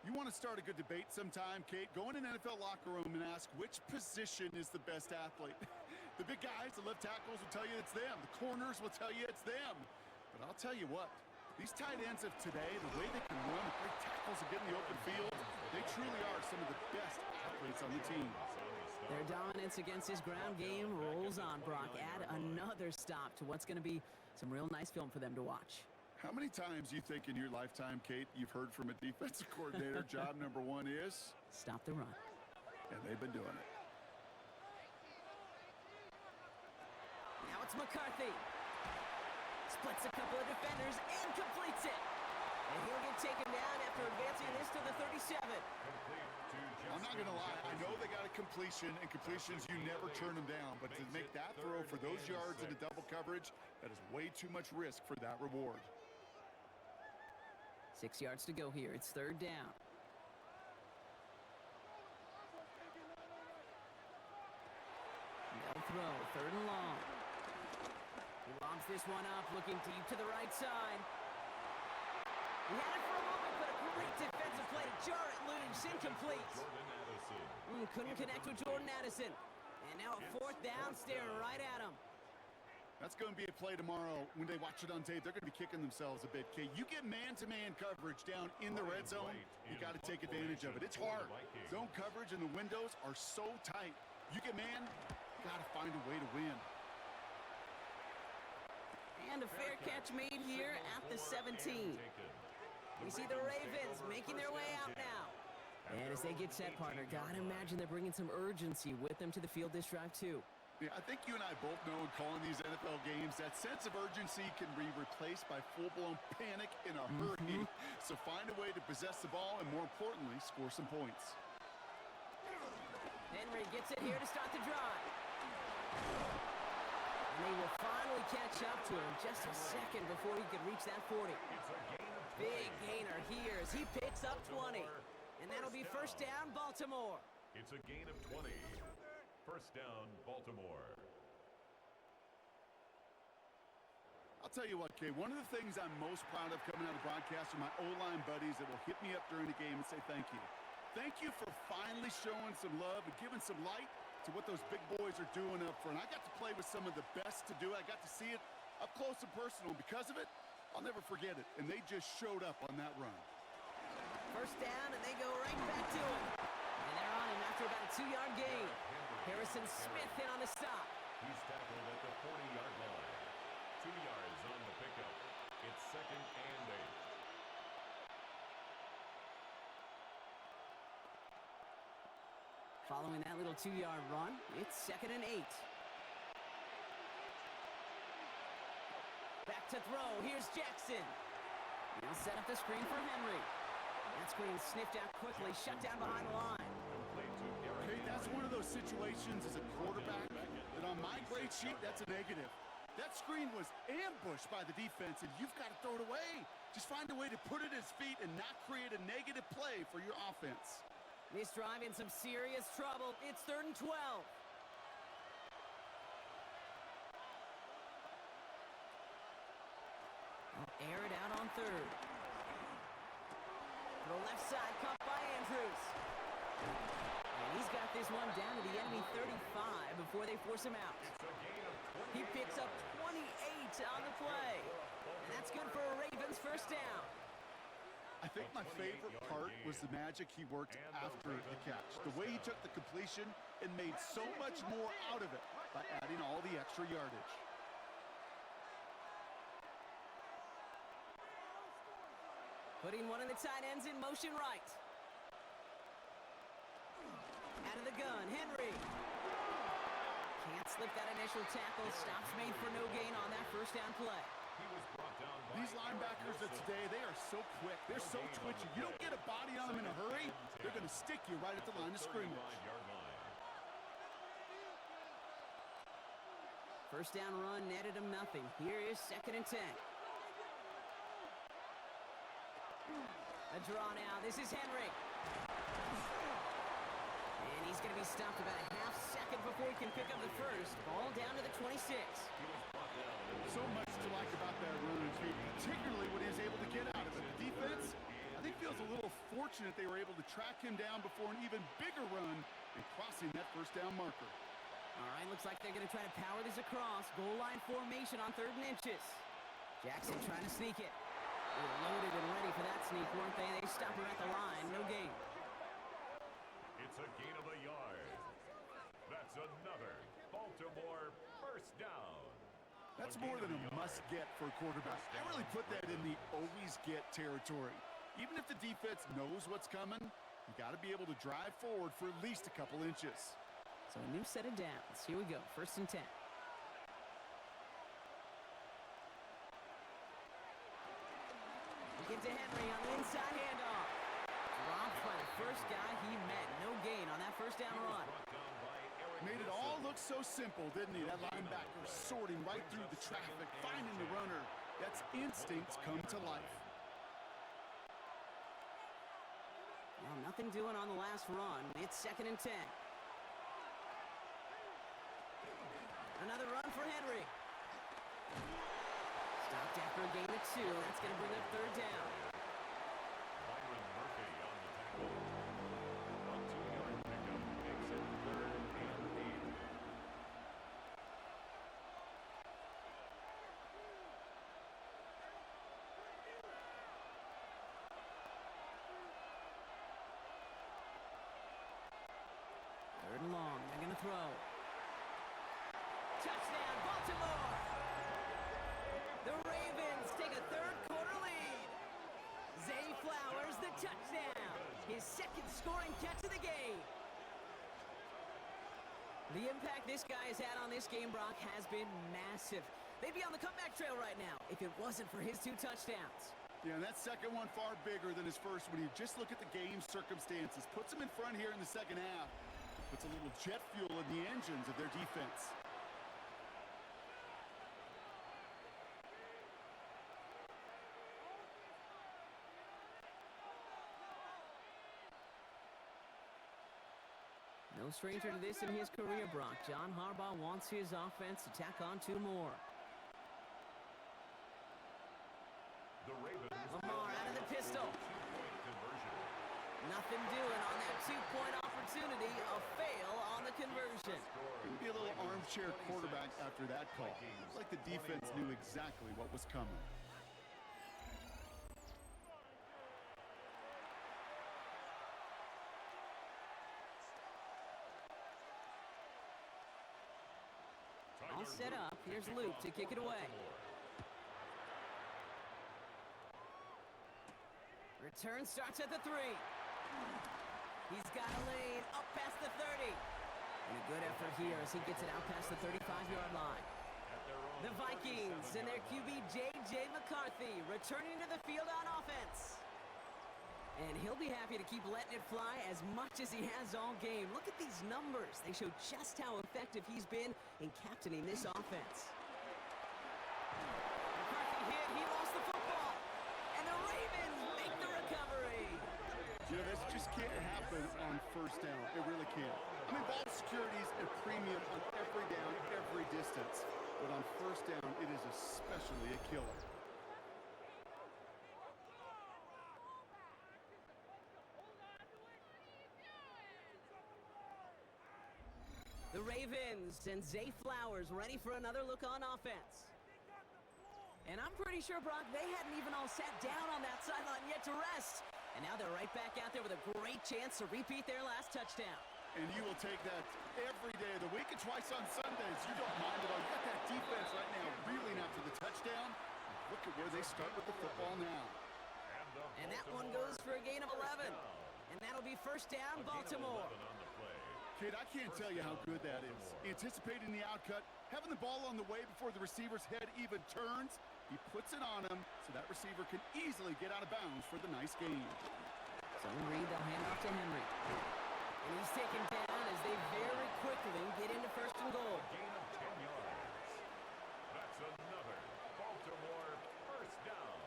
You want to start a good debate sometime, Kate? Go in an NFL locker room and ask which position is the best athlete. The big guys, the left tackles will tell you it's them. The corners will tell you it's them. But I'll tell you what, these tight ends of today, the way they can run, the great tackles and get in the open field, they truly are some of the best athletes on the team. Their dominance against his ground game rolls on, Brock. Add another stop to what's going to be some real nice film for them to watch. How many times you think in your lifetime, Kate, you've heard from a defensive coordinator, job number one is? Stop the run. And they've been doing it. Now it's McCarthy. Splits a couple of defenders and completes it. And he'll get taken down after advancing this to the 37. I'm not going to lie. I know they got a completion, and completions, you never turn them down. But to make that throw for those yards into double coverage, that is way too much risk for that reward. 6 yards to go here. It's 3rd down. No throw. 3rd and long. He lobs this one up, looking deep to the right side. He had it for a moment, but a great defensive play to jar it loose. Incomplete. Couldn't connect with Jordan Addison. And now a 4th down, staring right at him. That's going to be a play tomorrow. When they watch it on tape, they're going to be kicking themselves a bit, Kate. You get man-to-man coverage down in the red zone, you got to take advantage of it. It's hard. Zone coverage and the windows are so tight. You get man, you got to find a way to win. And a fair catch made here at the 17. We see the Ravens making their way out now. And as they get set, partner, gotta imagine they're bringing some urgency with them to the field this drive, too. Yeah, I think you and I both know in calling these NFL games, that sense of urgency can be replaced by full-blown panic in a hurry. So find a way to possess the ball and, more importantly, score some points. Henry gets it here to start the drive. And they will finally catch up to him just a second before he could reach that 40. Big gainer here as he picks up 20. And that'll be first down, Baltimore. It's a gain of 20. First down, Baltimore. I'll tell you what, Kay, one of the things I'm most proud of coming out of broadcast are my O-line buddies that will hit me up during the game and say thank you. Thank you for finally showing some love and giving some light to what those big boys are doing up front. I got to play with some of the best to do it. I got to see it up close and personal. Because of it, I'll never forget it. And they just showed up on that run. First down, and they go right back to him. And they're on him after about a 2-yard gain. Harrison Smith in on the stop. He's tackled at the 40-yard line. 2 yards on the pickup. It's 2nd and 8. Following that little 2-yard run, it's 2nd and 8. Back to throw. Here's Jackson. He'll set up the screen for Henry. That screen sniffed out quickly, shut down behind the line. Okay, that's one of those situations as a quarterback that on my grade sheet, that's a negative. That screen was ambushed by the defense, and you've got to throw it away. Just find a way to put it at his feet and not create a negative play for your offense. This drive in some serious trouble. It's 3rd and 12. Air it out on 3rd. To the left side, caught by Andrews. And he's got this one down to the enemy 35 before they force him out. He picks up 28 on the play. And that's good for a Ravens first down. I think my favorite part was the magic he worked after the catch. The way he took the completion and made so much more out of it by adding all the extra yardage. Putting one of the tight ends in motion right. out of the gun. Henry. Can't slip that initial tackle. Stops made for no gain on that first down play. He was brought down by These linebackers of today, they are so quick. They're so twitchy. You don't get a body on them in a hurry, they're going to stick you right at the line of scrimmage. 35-yard line. First down run netted him nothing. Here is 2nd and 10. A draw now. This is Henry. And he's going to be stopped about a half second before he can pick up the first. Ball down to the 26. So much to like about that run, particularly what he was able to get out of it. The defense, I think, feels a little fortunate they were able to track him down before an even bigger run and crossing that first down marker. All right, looks like they're going to try to power this across. Goal line formation on 3rd and inches. Jackson trying to sneak it. They were loaded and ready for that sneak, weren't they? They stop him at the line. No gain. It's a gain of a yard. That's another Baltimore first down. That's more than a must-get for a quarterback. I really put that in the always-get territory. Even if the defense knows what's coming, you got to be able to drive forward for at least a couple inches. So a new set of downs. Here we go. 1st and 10. Get to Henry on the inside handoff. Dropped by the first guy he met. No gain on that first down run. Made it all look so simple, didn't he? That linebacker sorting right through the traffic, finding the runner. That's instincts come to life. Well, nothing doing on the last run. It's 2nd and 10. Another run for Henry. Stopped after a gain of 2. That's going to bring up 3rd down. Byron Murphy on the tackle. A 2-yard pickup makes it 3rd and 8. Third and long. They're going to throw. Touchdown, Baltimore! The Ravens take a 3rd quarter lead. Zay Flowers, the touchdown. His 2nd scoring catch of the game. The impact this guy has had on this game, Brock, has been massive. They'd be on the comeback trail right now if it wasn't for his 2 touchdowns. Yeah, and that second one far bigger than his first when you just look at the game circumstances. Puts him in front here in the second half. Puts a little jet fuel in the engines of their defense. No stranger to this in his career, Brock. John Harbaugh wants his offense to tack on 2 more. The Ravens. Lamar out of the pistol. Two-point conversion. Nothing doing on that 2-point opportunity. A fail on the conversion. Could be a little armchair quarterback after that call. Looks like the defense knew exactly what was coming. All set up. Here's Luke to kick it away. Return starts at the 3. He's got a lane up past the 30. And a good effort here as he gets it out past the 35-yard line. The Vikings and their QB J.J. McCarthy returning to the field on offense. And he'll be happy to keep letting it fly as much as he has all game. Look at these numbers. They show just how effective he's been in captaining this offense. McCarthy hit. He lost the football. And the Ravens make the recovery. You know, this just can't happen on first down. It really can't. I mean, ball security is a premium on every down, every distance. But on first down, it is especially a killer. The Ravens and Zay Flowers ready for another look on offense. And I'm pretty sure, Brock, they hadn't even all sat down on that sideline yet to rest. And now they're right back out there with a great chance to repeat their last touchdown. And you will take that every day of the week and twice on Sundays. You don't mind at all. You got that defense right now reeling after the touchdown. Look at where they start with the football now. And that one goes for a gain of 11. And that'll be first down, Baltimore. Kid, I can't tell you how good that is. Anticipating the outcut, having the ball on the way before the receiver's head even turns, he puts it on him so that receiver can easily get out of bounds for the nice gain. So Reed, they'll hand off to Henry. And he's taken down as they very quickly get into first and goal. Gain of 10 yards. That's another Baltimore first down.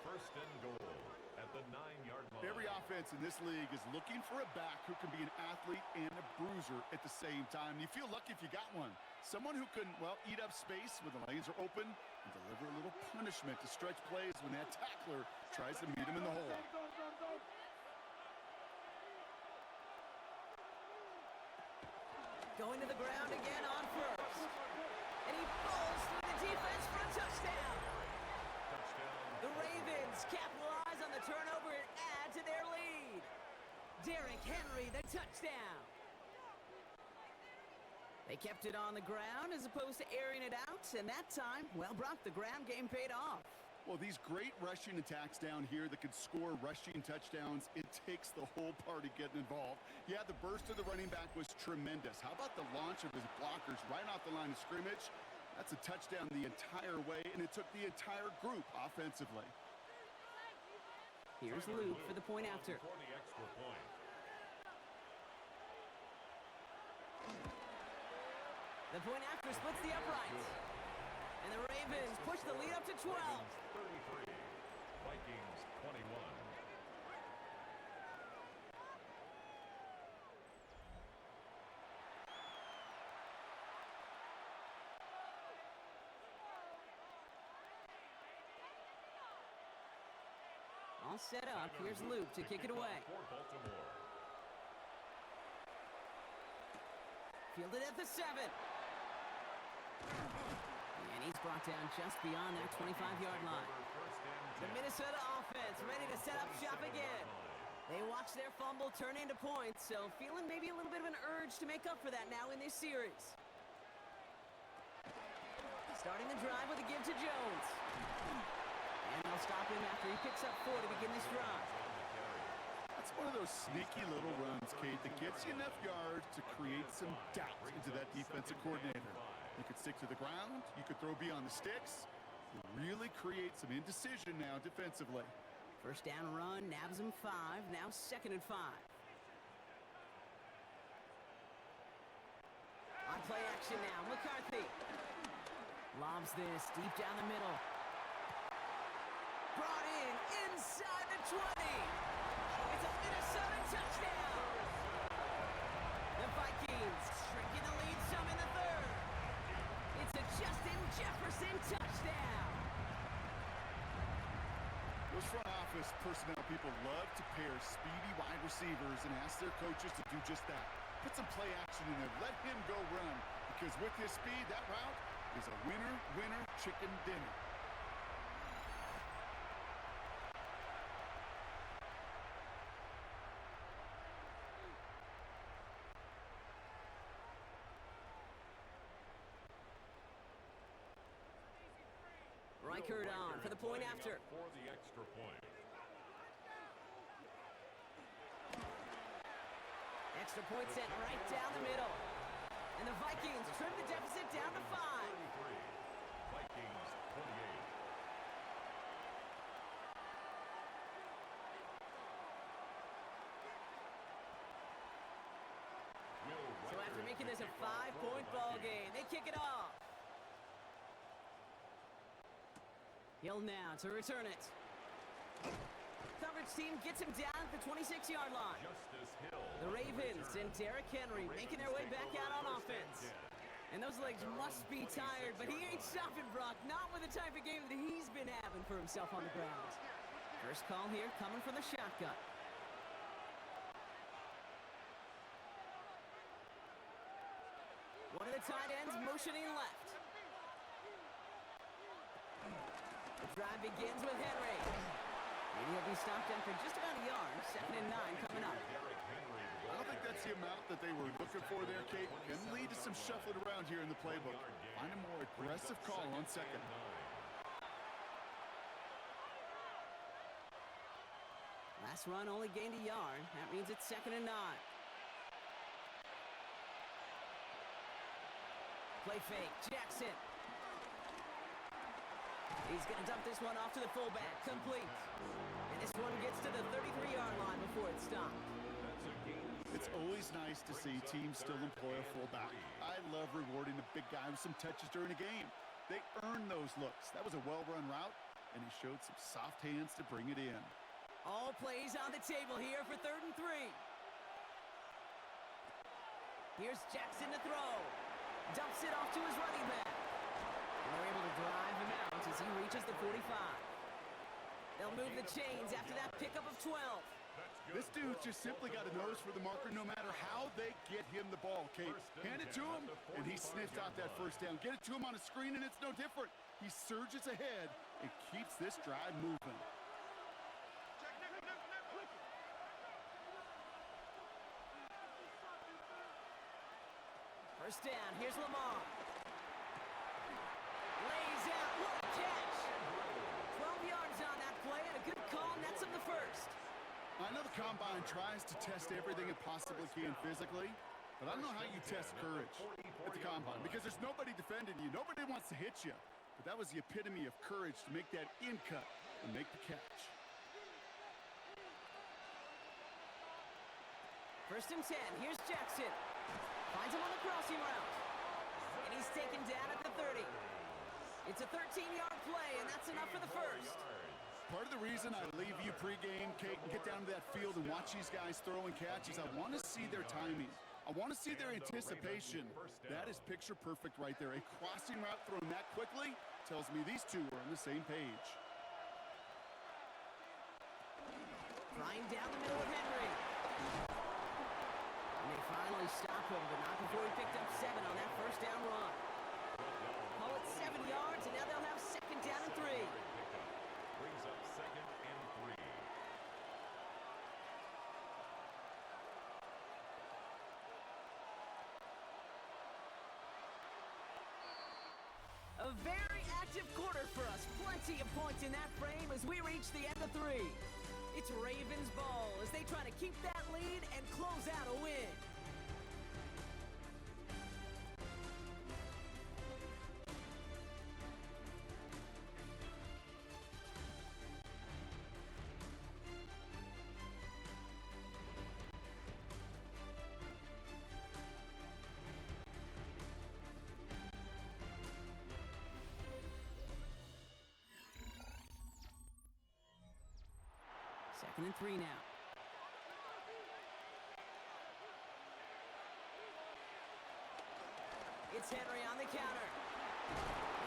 First and goal at the 9-yard line. Every offense in this league is looking for a back who can be an athlete and a bruiser at the same time. You feel lucky if you got one. Someone who can, well, eat up space when the lanes are open and deliver a little punishment to stretch plays when that tackler tries to meet him in the hole. Going to the ground again on first. And he falls through the defense for a touchdown. The Ravens capitalize on the turnover and add to their lead. Derrick Henry, the touchdown. They kept it on the ground as opposed to airing it out, and that time, well, Brock, the ground game paid off. Well, these great rushing attacks down here that can score rushing touchdowns, it takes the whole party getting involved. Yeah, the burst of the running back was tremendous. How about the launch of his blockers right off the line of scrimmage? That's a touchdown the entire way, and it took the entire group offensively. Here's Luke for the point after. For the extra point. The point after splits the uprights. And the Ravens push the lead up to 12. 33. Vikings 21. All set up. Here's Luke to kick it away. For Baltimore. Fielded at the 7. And he's brought down just beyond that 25-yard line. The Minnesota offense ready to set up shop again. They watch their fumble turn into points, so feeling maybe a little bit of an urge to make up for that now in this series. Starting the drive with a give to Jones. And they'll stop him after he picks up 4 to begin this drive. That's one of those sneaky little runs, Kate, that gets you enough yards to create some doubt into that defensive coordinator. You could stick to the ground, you could throw beyond the sticks, really create some indecision now defensively. First down run, nabs him 5, now 2nd and 5. On play action now, McCarthy. Lobs this deep down the middle. Brought in inside the 20. It's a Minnesota touchdown. The Vikings shrinking the lead some in the 3rd. It's a Justin Jefferson touchdown. Those front office personnel people love to pair speedy wide receivers and ask their coaches to do just that. Put some play action in there. Let him go run. Because with his speed, that route is a winner, winner, chicken dinner. Reichert on for the point after. For the extra point. Extra point sent right down the middle. And the Vikings trim the deficit down to 5. 33. Vikings 28. So after making this a 5-point ball game, they kick it off. Hill now to return it. Coverage team gets him down at the 26-yard line. Justice Hill. The Ravens and Derrick Henry making their way back out on offense. And those legs must be tired, but he ain't stopping, Brock. Not with the type of game that he's been having for himself on the ground. First call here coming from the shotgun. One of the tight ends motioning left. The drive begins with Henry. Maybe he'll be stopped after just about a yard. 2nd and 9 coming up. I don't think that's the amount that they were looking for there, Kate. Can lead to some shuffling around here in the playbook. Find a more aggressive call on 2nd. Last run only gained a yard. That means it's 2nd and 9. Play fake, Jackson. He's going to dump this one off to the fullback, complete. And this one gets to the 33-yard line before it's stopped. It's always nice to see teams still employ a fullback. I love rewarding the big guy with some touches during a game. They earn those looks. That was a well-run route, and he showed some soft hands to bring it in. All plays on the table here for 3rd and 3. Here's Jackson to throw. Dumps it off to his running back. And they're able to drive him out as he reaches the 45. They'll move the chains after that pickup of 12. This dude just simply got a nose for the marker no matter how they get him the ball, Kate. Hand it to him, and he sniffs out that first down. Get it to him on a screen, and it's no different. He surges ahead and keeps this drive moving. First down, here's Lamar. Lays out, what a catch! 12 yards on that play, and a good call nets him the first. I know the Combine tries to test everything it possibly can physically, but I don't know how you test courage at the Combine because there's nobody defending you. Nobody wants to hit you. But that was the epitome of courage to make that in cut and make the catch. First and 10, here's Jackson. Finds him on the crossing route. And he's taken down at the 30. It's a 13-yard play, and that's enough for the first. Part of the reason I leave you pregame, Kate, and get down to that field and watch these guys throw and catch is I want to see their timing. I want to see their anticipation. That is picture perfect right there. A crossing route thrown that quickly tells me these two are on the same page. Flying down the middle of Henry. And they finally stop him, but not before he picked up 7 on that first down run. Call it 7 yards, and now they'll have 2nd down and 3. Brings up 2nd and 3. A very active quarter for us. Plenty of points in that frame as we reach the end of 3. It's Ravens ball as they try to keep that lead and close out a win. Second and 3 now. It's Henry on the counter.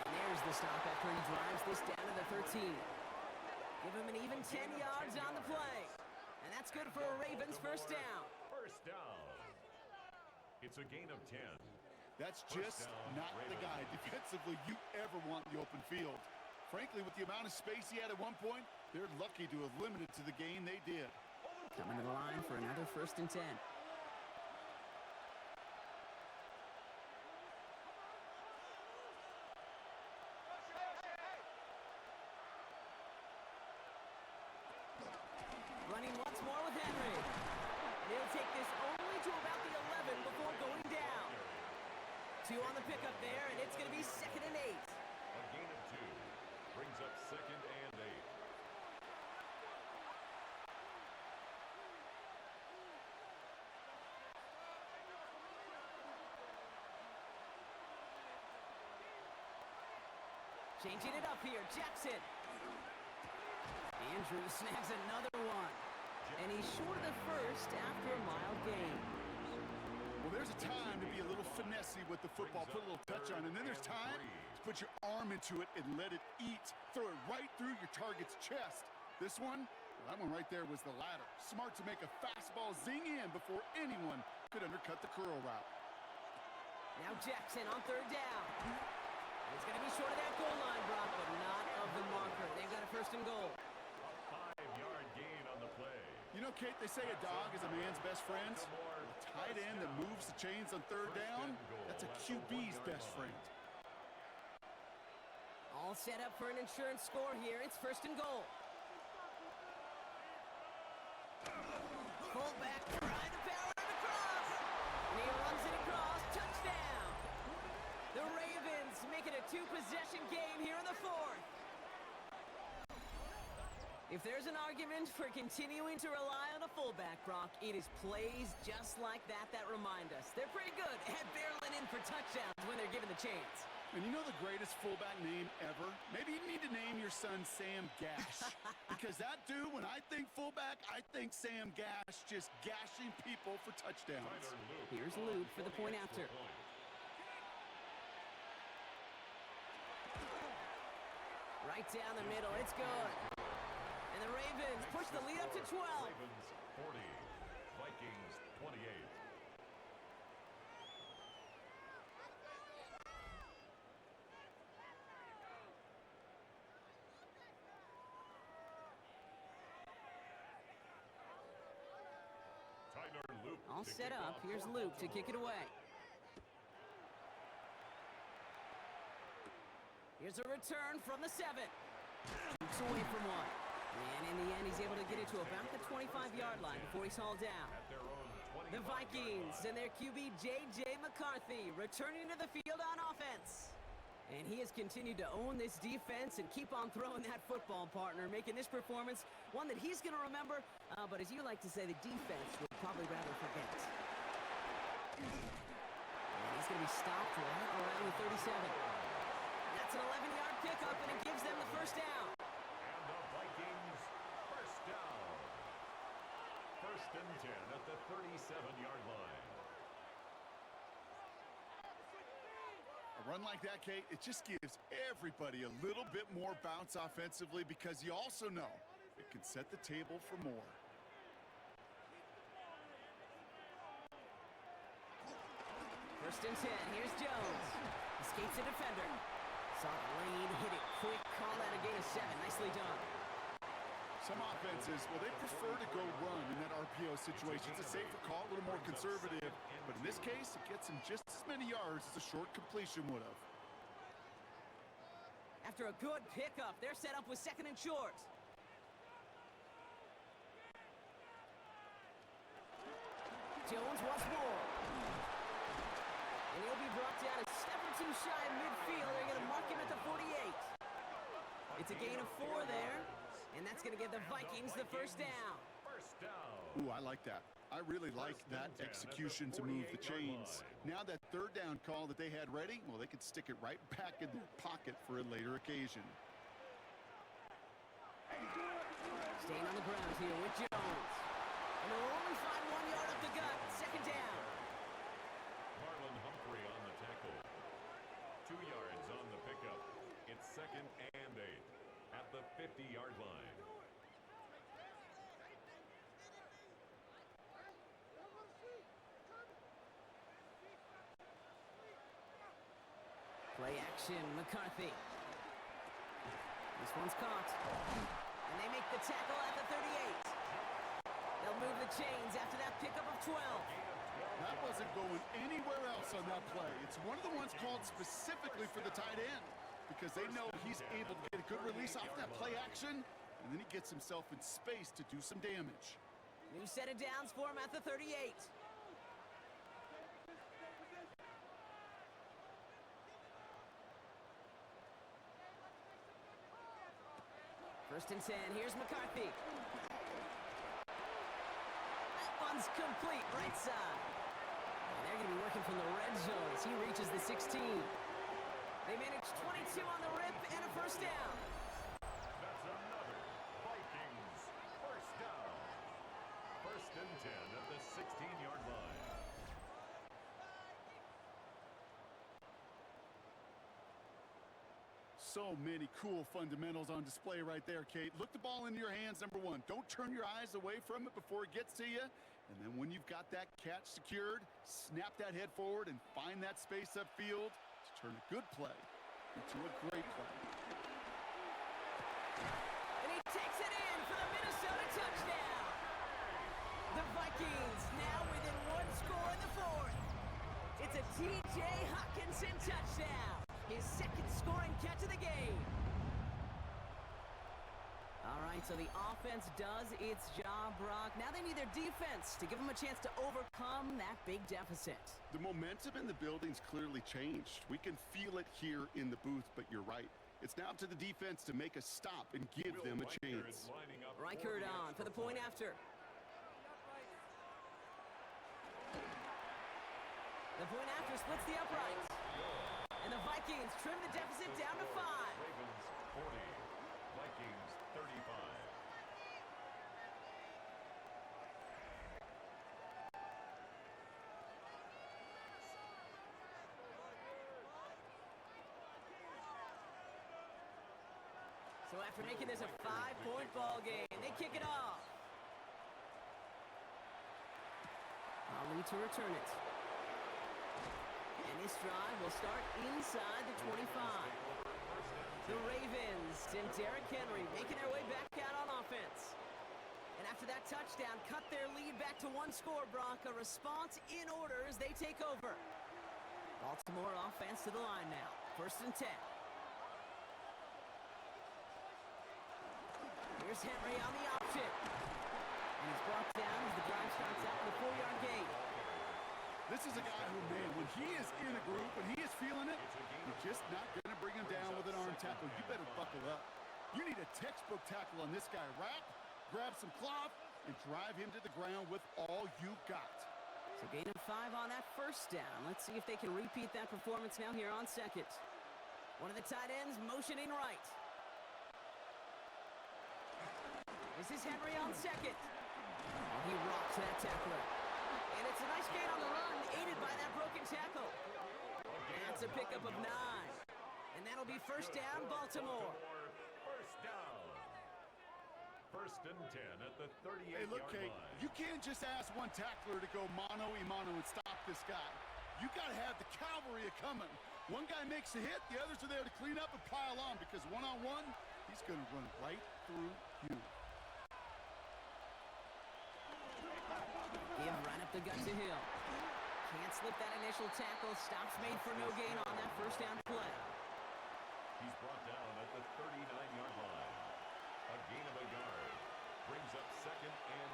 And there's the stop after he drives this down to the 13. Give him an even 10 yards on the play. And that's good for a Ravens first down. First down. It's a gain of 10. That's just not the guy defensively you ever want in the open field. Frankly, with the amount of space he had at one point, they're lucky to have limited to the gain they did. Coming to the line for another 1st and 10. Running once more with Henry. They'll take this only to about the 11 before going down. 2 on the pickup there, and it's going to be 2nd and 8. A gain of 2. Brings up 2nd and 8. Changing it up here, Jackson. Andrew snags another one. And he's short of the first after a mild gain. Well, there's a time to be a little finessey with the football, put a little touch on, and then there's time to put your arm into it and let it eat. Throw it right through your target's chest. This one, well, that one right there was the ladder. Smart to make a fastball zing in before anyone could undercut the curl route. Now Jackson on 3rd down. He's going to be short of that goal line, Brock, but not of the marker. They've got a 1st and goal. 5-yard gain on the play. You know, Kate, they say a dog is a man's best friend. A tight end that moves the chains on 3rd down, that's a QB's best friend. All set up for an insurance score here. It's 1st and goal. Fullback trying to power it across. And he runs it across. Touchdown. The Ravens make it a two-possession game here in the fourth. If there's an argument for continuing to rely on a fullback, Brock, it is plays just like that that remind us. They're pretty good at barreling in for touchdowns when they're given the chance. And you know the greatest fullback name ever? Maybe you need to name your son Sam Gash. Because that dude, when I think fullback, I think Sam Gash just gashing people for touchdowns. Here's Luke for the point after. Right down the middle, it's good. And the Ravens push the lead up to 12. Ravens 40, Vikings 28. All set up. Here's Luke to kick it away. Here's a return from the 7. Luke's away from one. And in the end, he's able to get it to about the 25-yard line before he's hauled down. The Vikings and their QB, J.J. McCarthy, returning to the field on offense. And he has continued to own this defense and keep on throwing that football, partner, making this performance one that he's going to remember, but as you like to say, the defense would probably rather forget. And he's going to be stopped right around the 37. That's an 11-yard pickup, and it gives them the first down. And the Vikings first down. First and 10 at the 37-yard line. A run like that, Kate, it just gives everybody a little bit more bounce offensively because you also know it can set the table for more. First and 10, here's Jones. Escapes the defender. Saw the lane, hit it quick, call that a gain of 7. Nicely done. Some offenses, well, they prefer to go run in that RPO situation. It's a safer call, a little more conservative. But in this case, it gets him just as many yards as a short completion would have. After a good pickup, they're set up with second and short. Jones wants more. And he'll be brought down a step or two shy of midfield. They're going to mark him at the 48. It's a gain of 4 there. And that's going to give the Vikings the first down. First down. Ooh, I like that. I really like that execution to move the chains. Now that third down call that they had ready, well, they could stick it right back in their pocket for a later occasion. Staying on the ground here with Jones. And they'll only find 1 yard up the gut. Second down. Marlon Humphrey on the tackle. 2 yards on the pickup. It's second and 8 at the 50-yard line. Play action, McCarthy. This one's caught. And they make the tackle at the 38. They'll move the chains after that pickup of 12. That wasn't going anywhere else on that play. It's one of the ones called specifically for the tight end because they know he's able to get a good release off that play action, and then he gets himself in space to do some damage. New set of downs for him at the 38. First and 10, here's McCarthy. That one's complete, right side. And they're going to be working from the red zone as he reaches the 16. They manage 22 on the rip and a first down. That's another Vikings first down. First and 10 at the 16-yard line. So many cool fundamentals on display right there, Kate. Look the ball into your hands, number one. Don't turn your eyes away from it before it gets to you. And then when you've got that catch secured, snap that head forward and find that space upfield to turn a good play into a great play. And he takes it in for the Minnesota touchdown. The Vikings now within 1 score in the fourth. It's a T.J. Hockenson touchdown. His second scoring catch of the game. All right, So the offense does its job, Brock. Now they need their defense to give them a chance to overcome that big deficit. The momentum in the building's clearly changed. We can feel it here in the booth, but you're right. It's now up to the defense to make a stop and give them a chance. Reichert on for the point after. The point after splits the uprights. And the Vikings trim the deficit down to 5. Ravens 40, Vikings 35. So after making this a 5-point ball game, they kick it off. Ali to return it. And this drive will start inside the 25. The Ravens and Derrick Henry making their way back out on offense. And after that touchdown, cut their lead back to 1 score, Brock. A response in order as they take over. Baltimore offense to the line now. 1st and 10. Here's Henry on the option. And he's brought down as the drive starts out with a 4-yard gain. This is a guy who, man, when he is in a group, when he is feeling it, you're just not going to bring him down with an arm tackle. You better buckle up. You need a textbook tackle on this guy. Wrap, grab some cloth, and drive him to the ground with all you got. So gain of 5 on that 1st down. Let's see if they can repeat that performance now here on 2nd. One of the tight ends motioning right. This is Henry on 2nd. He rocks that tackler. And it's a nice gain on the run, aided by that broken tackle. That's a pickup of 9. And that'll be 1st down, Baltimore. 1st down. 1st and 10 at the 38-yard Hey, look, Kate, line. you can't just ask one tackler to go mano-a-mano and stop this guy. You got to have the cavalry coming. One guy makes a hit, the others are there to clean up and pile on, because one-on-one, he's going to run right through you. Give right up the gut to Hill. Can't slip that initial tackle. Stops made for no gain on that 1st down play. He's brought down at the 39-yard line. A gain of a yard. Brings up 2nd and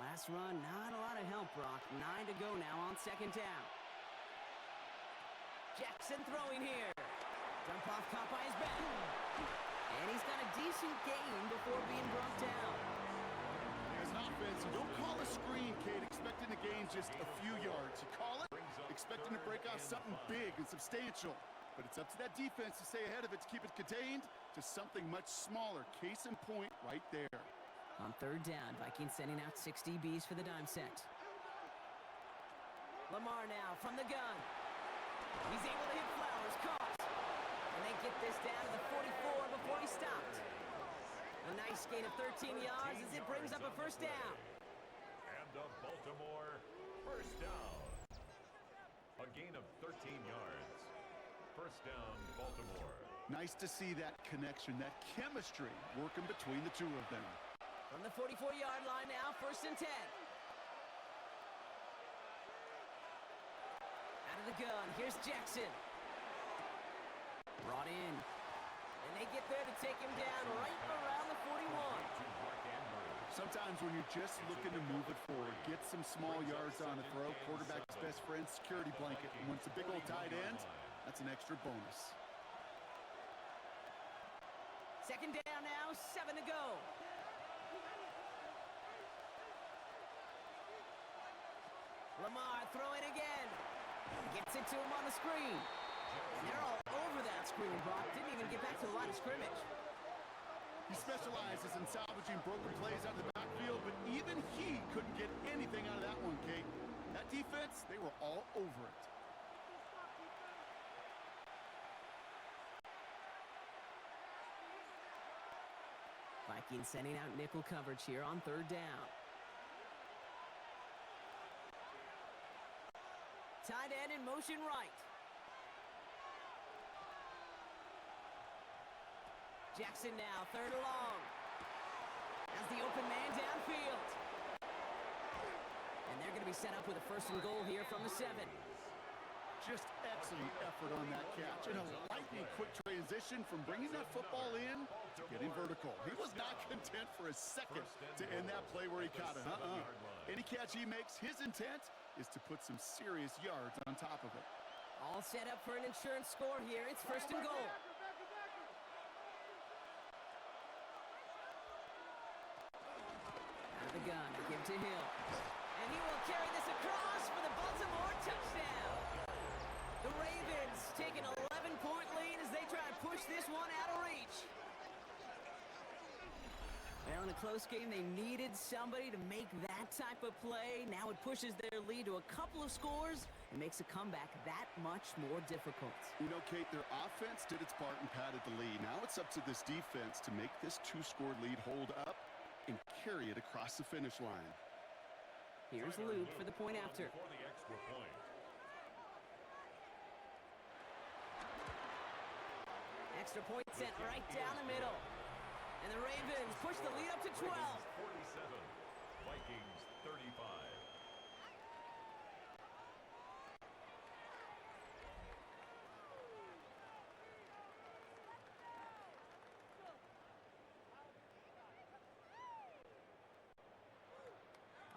9. Last run, not a lot of help, Brock. 9 to go now on 2nd down. Jackson throwing here. Jump off caught by his back. And he's got a decent gain before being brought down. As an offense, you don't call a screen, Kate, expecting to gain just a few yards. You call it expecting to break out something big and substantial. But it's up to that defense to stay ahead of it, to keep it contained to something much smaller. Case in point right there. On 3rd down, Vikings sending out 6 DBs for the dime set. Lamar now from the gun. He's able to hit Flowers, caught. And they get this down to the 44 before he stopped. A nice gain of 13 yards as it brings up a 1st down. And a Baltimore 1st down. A gain of 13 yards. 1st down, Baltimore. Nice to see that connection, that chemistry working between the two of them. From the 44-yard line now, 1st and 10. Out of the gun, here's Jackson. Brought in. And they get there to take him down right around the 41. Sometimes when you're just looking to move it forward, get some small yards on the throw, quarterback's best friend, security blanket. And when it's a big old tight end, that's an extra bonus. 2nd down now, 7 to go. Lamar throwing again. Gets it to him on the screen. And they're all over that screen, Brock. Didn't even get back to the line of scrimmage. He specializes in salvaging broken plays out of the backfield, but even he couldn't get anything out of that one, Kate. That defense, they were all over it. Vikings sending out nickel coverage here on 3rd down. Tight end in motion right. Jackson now, 3rd and long. As the open man downfield. And they're going to be set up with a 1st and goal here from the 7. Just gutsy effort on that catch. And a lightning quick transition from bringing that football in to getting vertical. He was not content for a second to end that play where he caught it. Any catch he makes, his intent is to put some serious yards on top of it. All set up for an insurance score here. It's first and goal. Out of the gun, give to Hill. And he will carry this across for the Baltimore touchdown. The Ravens take an 11-point lead as they try to push this one out of reach. Well, in a close game, they needed somebody to make that type of play. Now it pushes their lead to a couple of scores and makes a comeback that much more difficult. You know, Kate, their offense did its part and padded the lead. Now it's up to this defense to make this two-score lead hold up and carry it across the finish line. Here's Luke for the point after. For the extra point. Extra point sent right down the middle. And the Ravens push the lead up to 12. Ravens 47, Vikings 35.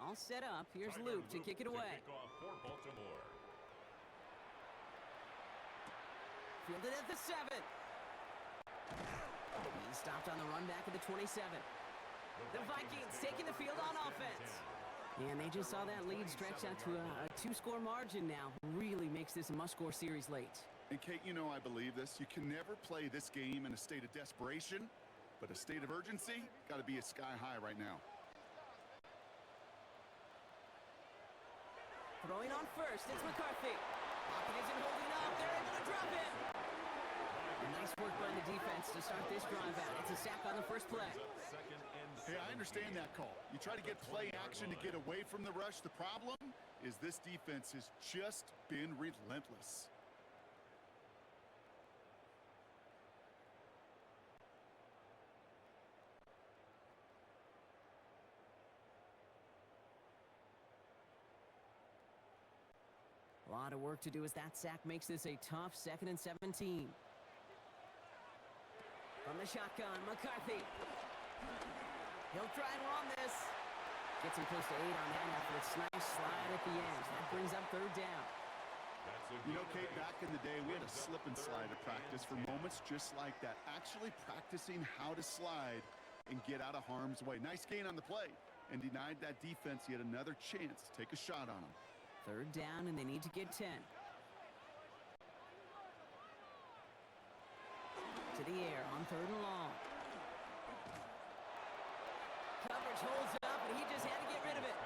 All set up. Here's Luke to kick it away. Kickoff for Baltimore. Fielded at the 7. He stopped on the run back at the 27. The Vikings taking the field on offense. And they just saw that lead stretch out to a two-score margin now. Really makes this a must-score series late. And Kate, you know I believe this. You can never play this game in a state of desperation, but a state of urgency got to be sky high right now. Throwing on first, it's McCarthy. Pocket isn't holding up. They're able to drop it. Nice work by the defense to start this drive out. It's a sack on the first play. Hey, I understand that call. You try to get play action to get away from the rush. The problem is this defense has just been relentless. A lot of work to do as that sack makes this a tough 2nd and 17. From the shotgun, McCarthy. He'll try and run this. Gets him close to 8 on that after a nice slide at the end. That brings up 3rd down. You know, Kate, back in the day, we had a slip and slide at practice for moments just like that. Actually practicing how to slide and get out of harm's way. Nice gain on the play and denied that defense yet another chance to take a shot on him. 3rd down, and they need to get 10. To the air on 3rd and long. Coverage holds up, and he just had to get rid of it.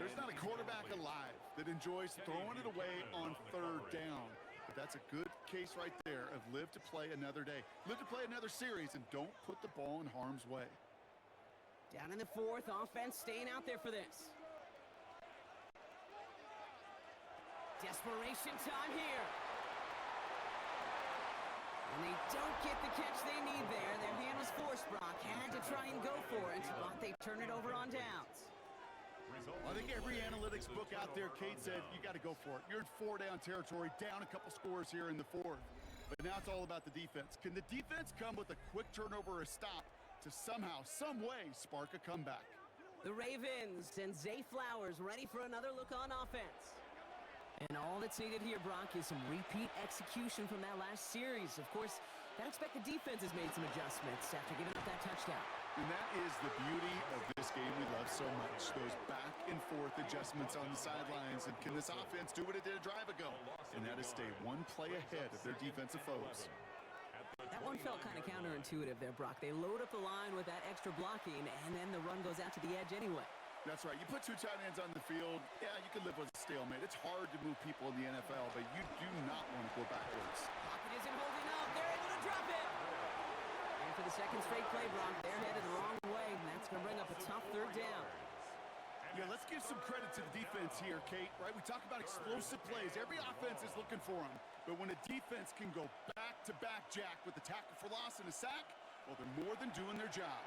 There's not a quarterback alive that enjoys throwing it away on 3rd down. But that's a good case right there of live to play another day. Live to play another series, and don't put the ball in harm's way. Down in the 4th, offense staying out there for this. Desperation time here. And they don't get the catch they need there. Their hand was forced, Brock. Had to try and go for it, but they turn it over on downs. Well, I think every analytics book out there, Kate, said you got to go for it. You're in 4-down territory, down a couple scores here in the 4th. But now it's all about the defense. Can the defense come with a quick turnover or a stop to somehow, some way, spark a comeback? The Ravens and Zay Flowers ready for another look on offense. And all that's needed here, Brock, is some repeat execution from that last series. Of course, I expect the defense has made some adjustments after giving up that touchdown. And that is the beauty of this game we love so much. Those back and forth adjustments on the sidelines. And can this offense do what it did a drive ago? And that is stay one play ahead of their defensive foes. That one felt kind of counterintuitive there, Brock. They load up the line with that extra blocking, and then the run goes out to the edge anyway. That's right. You put 2 tight ends on the field, yeah, you can live with a stalemate. It's hard to move people in the NFL, but you do not want to go backwards. Pocket isn't holding up. They're able to drop it. And for the 2nd straight play, Brock, they're headed the wrong way, and that's going to bring up a tough 3rd down. Yeah, let's give some credit to the defense here, Kate, right? We talk about explosive plays. Every offense is looking for them. But when a defense can go back-to-back, Jack, with a tackle for loss and a sack, well, they're more than doing their job.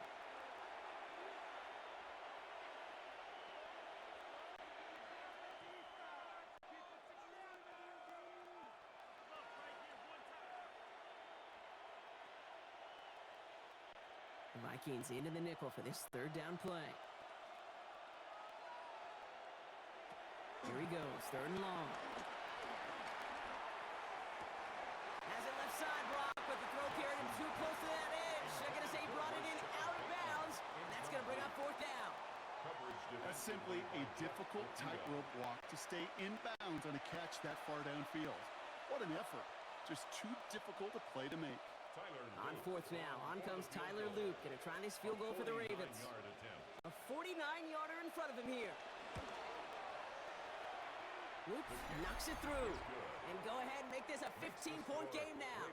Vikings into the nickel for this third down play. Here he goes, third and long. Has it left side, Brock, but the throw carried him too close to that edge. They're going to say he brought it in out of bounds, and that's going to bring up fourth down. That's simply a difficult tightrope walk to stay in bounds on a catch that far downfield. What an effort. Just too difficult a play to make. On fourth now, on comes Tyler Luke. Going to try this field goal for the Ravens. A 49-yarder in front of him here. Luke knocks it through. And go ahead and make this a 15-point game now.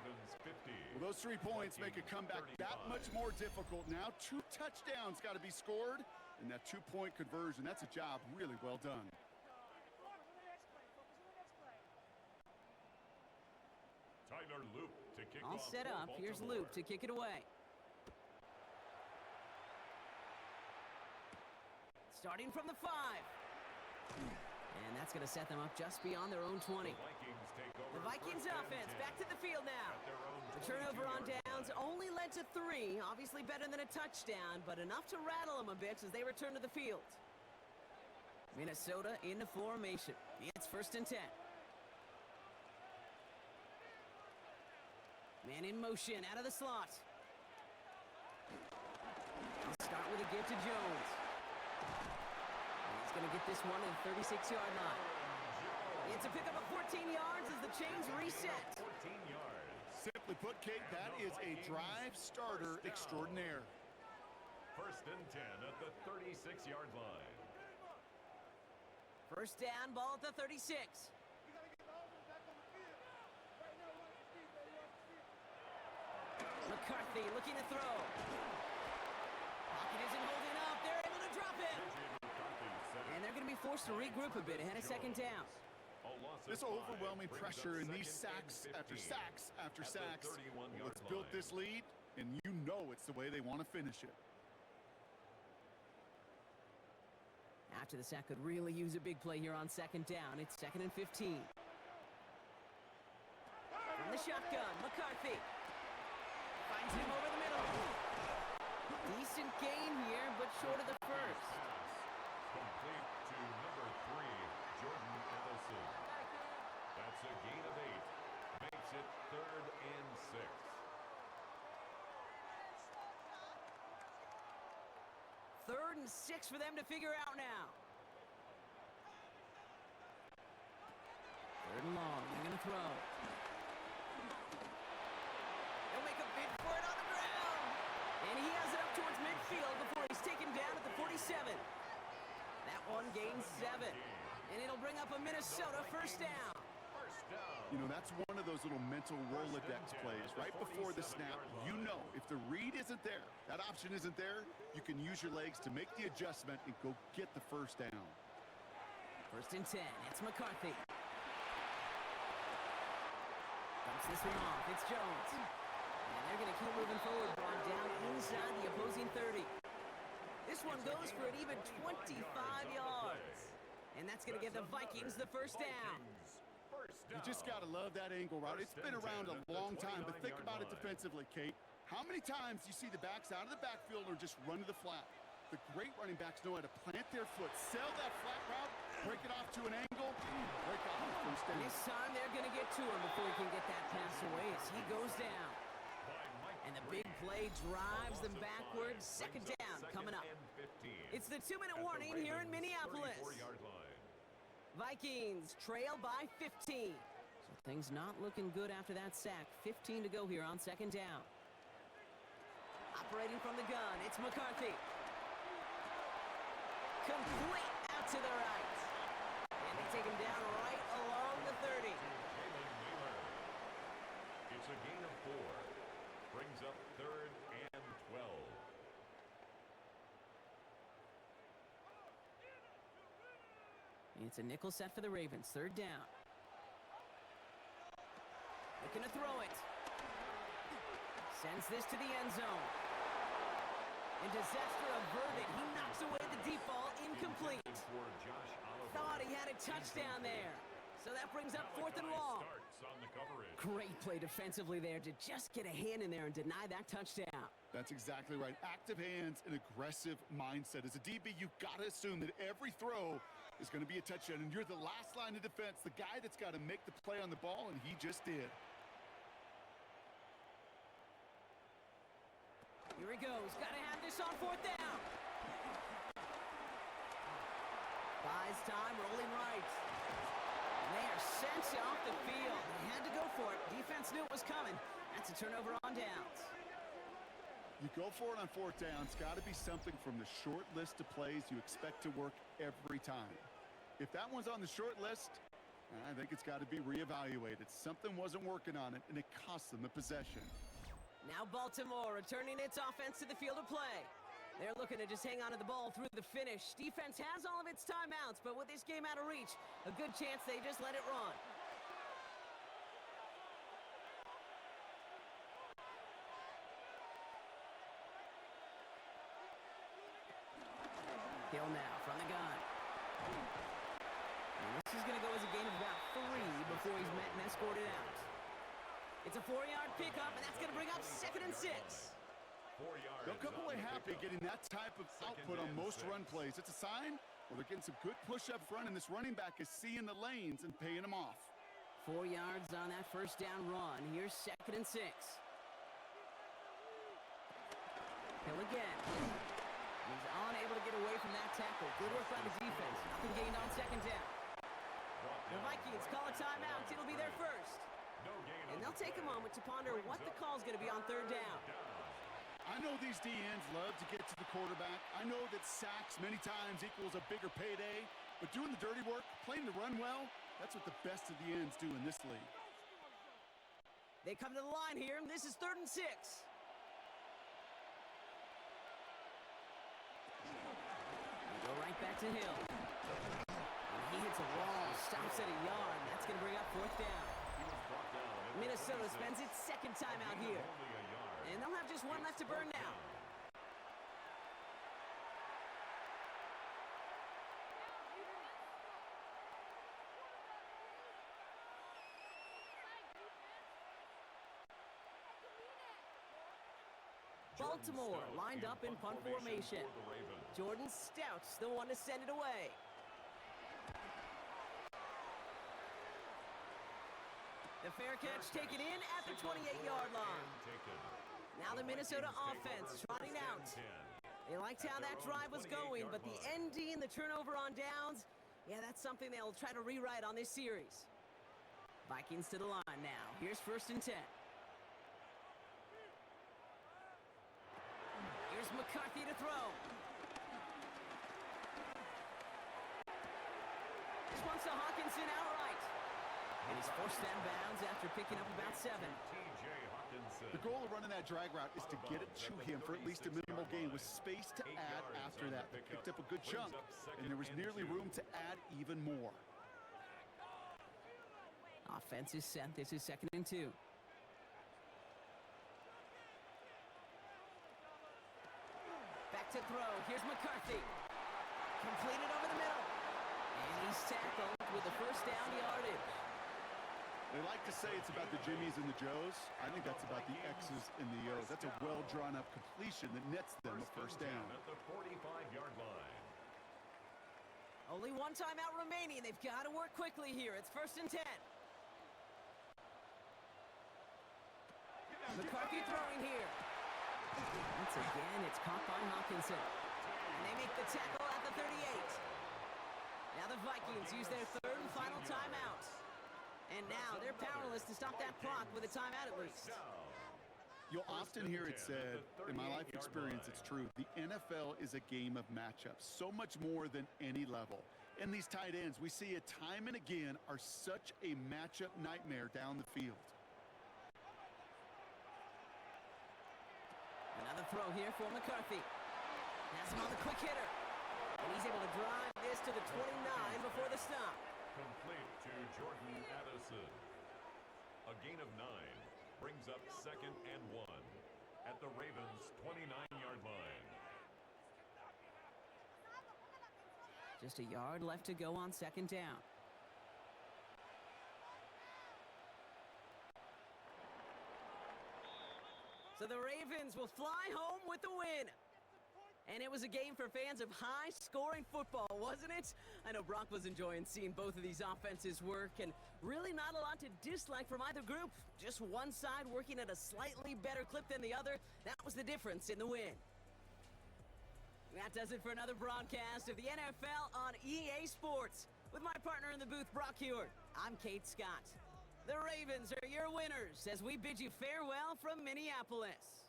Well, those 3 points make a comeback that much more difficult now. 2 touchdowns got to be scored. And that 2-point conversion, that's a job really well done. Tyler Luke to kick All off set for up. Here's Baltimore. Luke to kick it away. Starting from the 5. And that's going to set them up just beyond their own 20. The Vikings offense back to the field now. The turnover on downs only led to 3. Obviously better than a touchdown, but enough to rattle them a bit as they return to the field. Minnesota in the formation. It's first and 10. Man in motion out of the slot. He'll start with a give to Jones. And he's going to get this one at the 36-yard line. It's a pickup of 14 yards as the chains reset. 14 yards. Simply put, Kate, that is a drive starter extraordinaire. First and 10 at the 36-yard line. First down, ball at the 36. McCarthy looking to throw. Pocket isn't holding up. They're able to drop it. And they're going to be forced to regroup a bit ahead of second down. This overwhelming pressure and these sacks after sacks after sacks. Let's build this lead, and you know it's the way they want to finish it. After the sack could really use a big play here on second down. It's second and 15. From the shotgun, McCarthy. Finds him over the middle. Decent gain here, but short of the first. Complete to number 3, Jordan Ellison. That's a gain of 8. Makes it 3rd and 6. Third and 6 for them to figure out now. Third and long. They're going to throw. They'll make a bid for it on the ground. And he has it up towards midfield before he's taken down at the 47. That one gains 7. And it'll bring up a Minnesota first down. You know, that's one of those little mental Rolodex plays. Right before the snap, you know if the read isn't there, that option isn't there, you can use your legs to make the adjustment and go get the first down. First and 10. It's McCarthy. Dumps this one off. It's Jones. And they're going to keep moving forward. Brought down inside the opposing 30. This one goes for an even 25 yards. And that's going to give the Vikings the first down. You just got to love that angle route. It's been around a long time, but think about it defensively, Kate. How many times you see the backs out of the backfield or just run to the flat? The great running backs know how to plant their foot, sell that flat route, break it off to an angle, break off the first down. This time they're going to get to him before he can get that pass away as he goes down. And the big play drives them backwards. Second down coming up. It's the 2-minute warning here in Minneapolis. Vikings trail by 15. So things not looking good after that sack. 15 to go here on second down. Operating from the gun, it's McCarthy. Complete out to the right. And they take him down right along the 30. It's a gain of 4. Brings up 3rd and 12. It's a nickel set for the Ravens. Third down. Looking to throw it. Sends this to the end zone. And disaster averted. He knocks away the deep ball. Incomplete. Thought he had a touchdown there. So that brings up 4th and long. Great play defensively there to just get a hand in there and deny that touchdown. That's exactly right. Active hands and aggressive mindset. As a DB, you've got to assume that every throw is going to be a touchdown, and you're the last line of defense, the guy that's got to make the play on the ball, and he just did. Here he goes. Got to have this on fourth down. Buys time, rolling right. And they are sent off the field. They had to go for it. Defense knew it was coming. That's a turnover on downs. You go for it on fourth down. It's got to be something from the short list of plays you expect to work every time. If that one's on the short list, I think it's got to be reevaluated. Something wasn't working on it, and it cost them the possession. Now Baltimore returning its offense to the field of play. They're looking to just hang on to the ball through the finish. Defense has all of its timeouts, but with this game out of reach, a good chance they just let it run. Hill now from the gun. And this is going to go as a gain of about 3 before he's met and escorted out. It's a 4-yard pickup, and that's going to bring up 2nd and 6. 4 yards. They'll come away happy getting that type of output on most run plays. It's a sign, well, they're getting some good push up front, and this running back is seeing the lanes and paying them off. 4 yards on that first down run. Here's 2nd and 6. Hill again. He's unable to get away from that tackle. Good work by the defense. Nothing gained on 2nd down. The Vikings call a timeout. It'll be their first. And they'll take a moment to ponder what the call's going to be on 3rd down. I know these DNs love to get to the quarterback. I know that sacks many times equals a bigger payday. But doing the dirty work, playing the run well, that's what the best of the ends do in this league. They come to the line here, and this is 3rd and 6. Go right back to Hill. And he hits a wall, stops at a yard. That's going to bring up 4th down. Minnesota spends its 2nd timeout here. And they'll have just one left to burn now. Baltimore lined up in punt formation. Jordan Stout's the one to send it away. The fair catch taken in at the 28-yard line. Now the Minnesota offense trotting out. They liked how that drive was going, but the ending, the turnover on downs, yeah, that's something they'll try to rewrite on this series. Vikings to the line now. Here's 1st and 10. Here's McCarthy to throw. This one's to Hawkinson outright. And he's forced down bounds after picking up about 7. The goal of running that drag route is to get it to him for at least a minimal gain with space to add after that. They picked up a good chunk, and there was nearly room to add even more. Offense is set. This is 2nd and 2. Back to throw. Here's McCarthy. Completed over the middle. And he's tackled with the 1st down yardage. They like to say it's about the Jimmies and the Joes. I think that's about the X's and the O's. That's a well-drawn-up completion that nets them a 1st down. At the 45-yard line. Only one timeout remaining. They've got to work quickly here. It's 1st and 10. McCarthy throwing here. Once again, it's caught by Hawkinson. And they make the tackle at the 38. Now the Vikings use their 3rd and final timeout. And now they're powerless to stop that clock with a timeout at least. You'll often hear it said, in my life experience, it's true, the NFL is a game of matchups, so much more than any level. And these tight ends, we see it time and again, are such a matchup nightmare down the field. Another throw here for McCarthy. Has him on the quick hitter. And he's able to drive this to the 29 before the stop. Complete to Jordan Addison. A gain of 9 brings up 2nd and 1 at the Ravens' 29-yard line. Just a yard left to go on 2nd down. So the Ravens will fly home with the win. And it was a game for fans of high-scoring football, wasn't it? I know Brock was enjoying seeing both of these offenses work, and really not a lot to dislike from either group. Just one side working at a slightly better clip than the other. That was the difference in the win. That does it for another broadcast of the NFL on EA Sports. With my partner in the booth, Brock Heward, I'm Kate Scott. The Ravens are your winners as we bid you farewell from Minneapolis.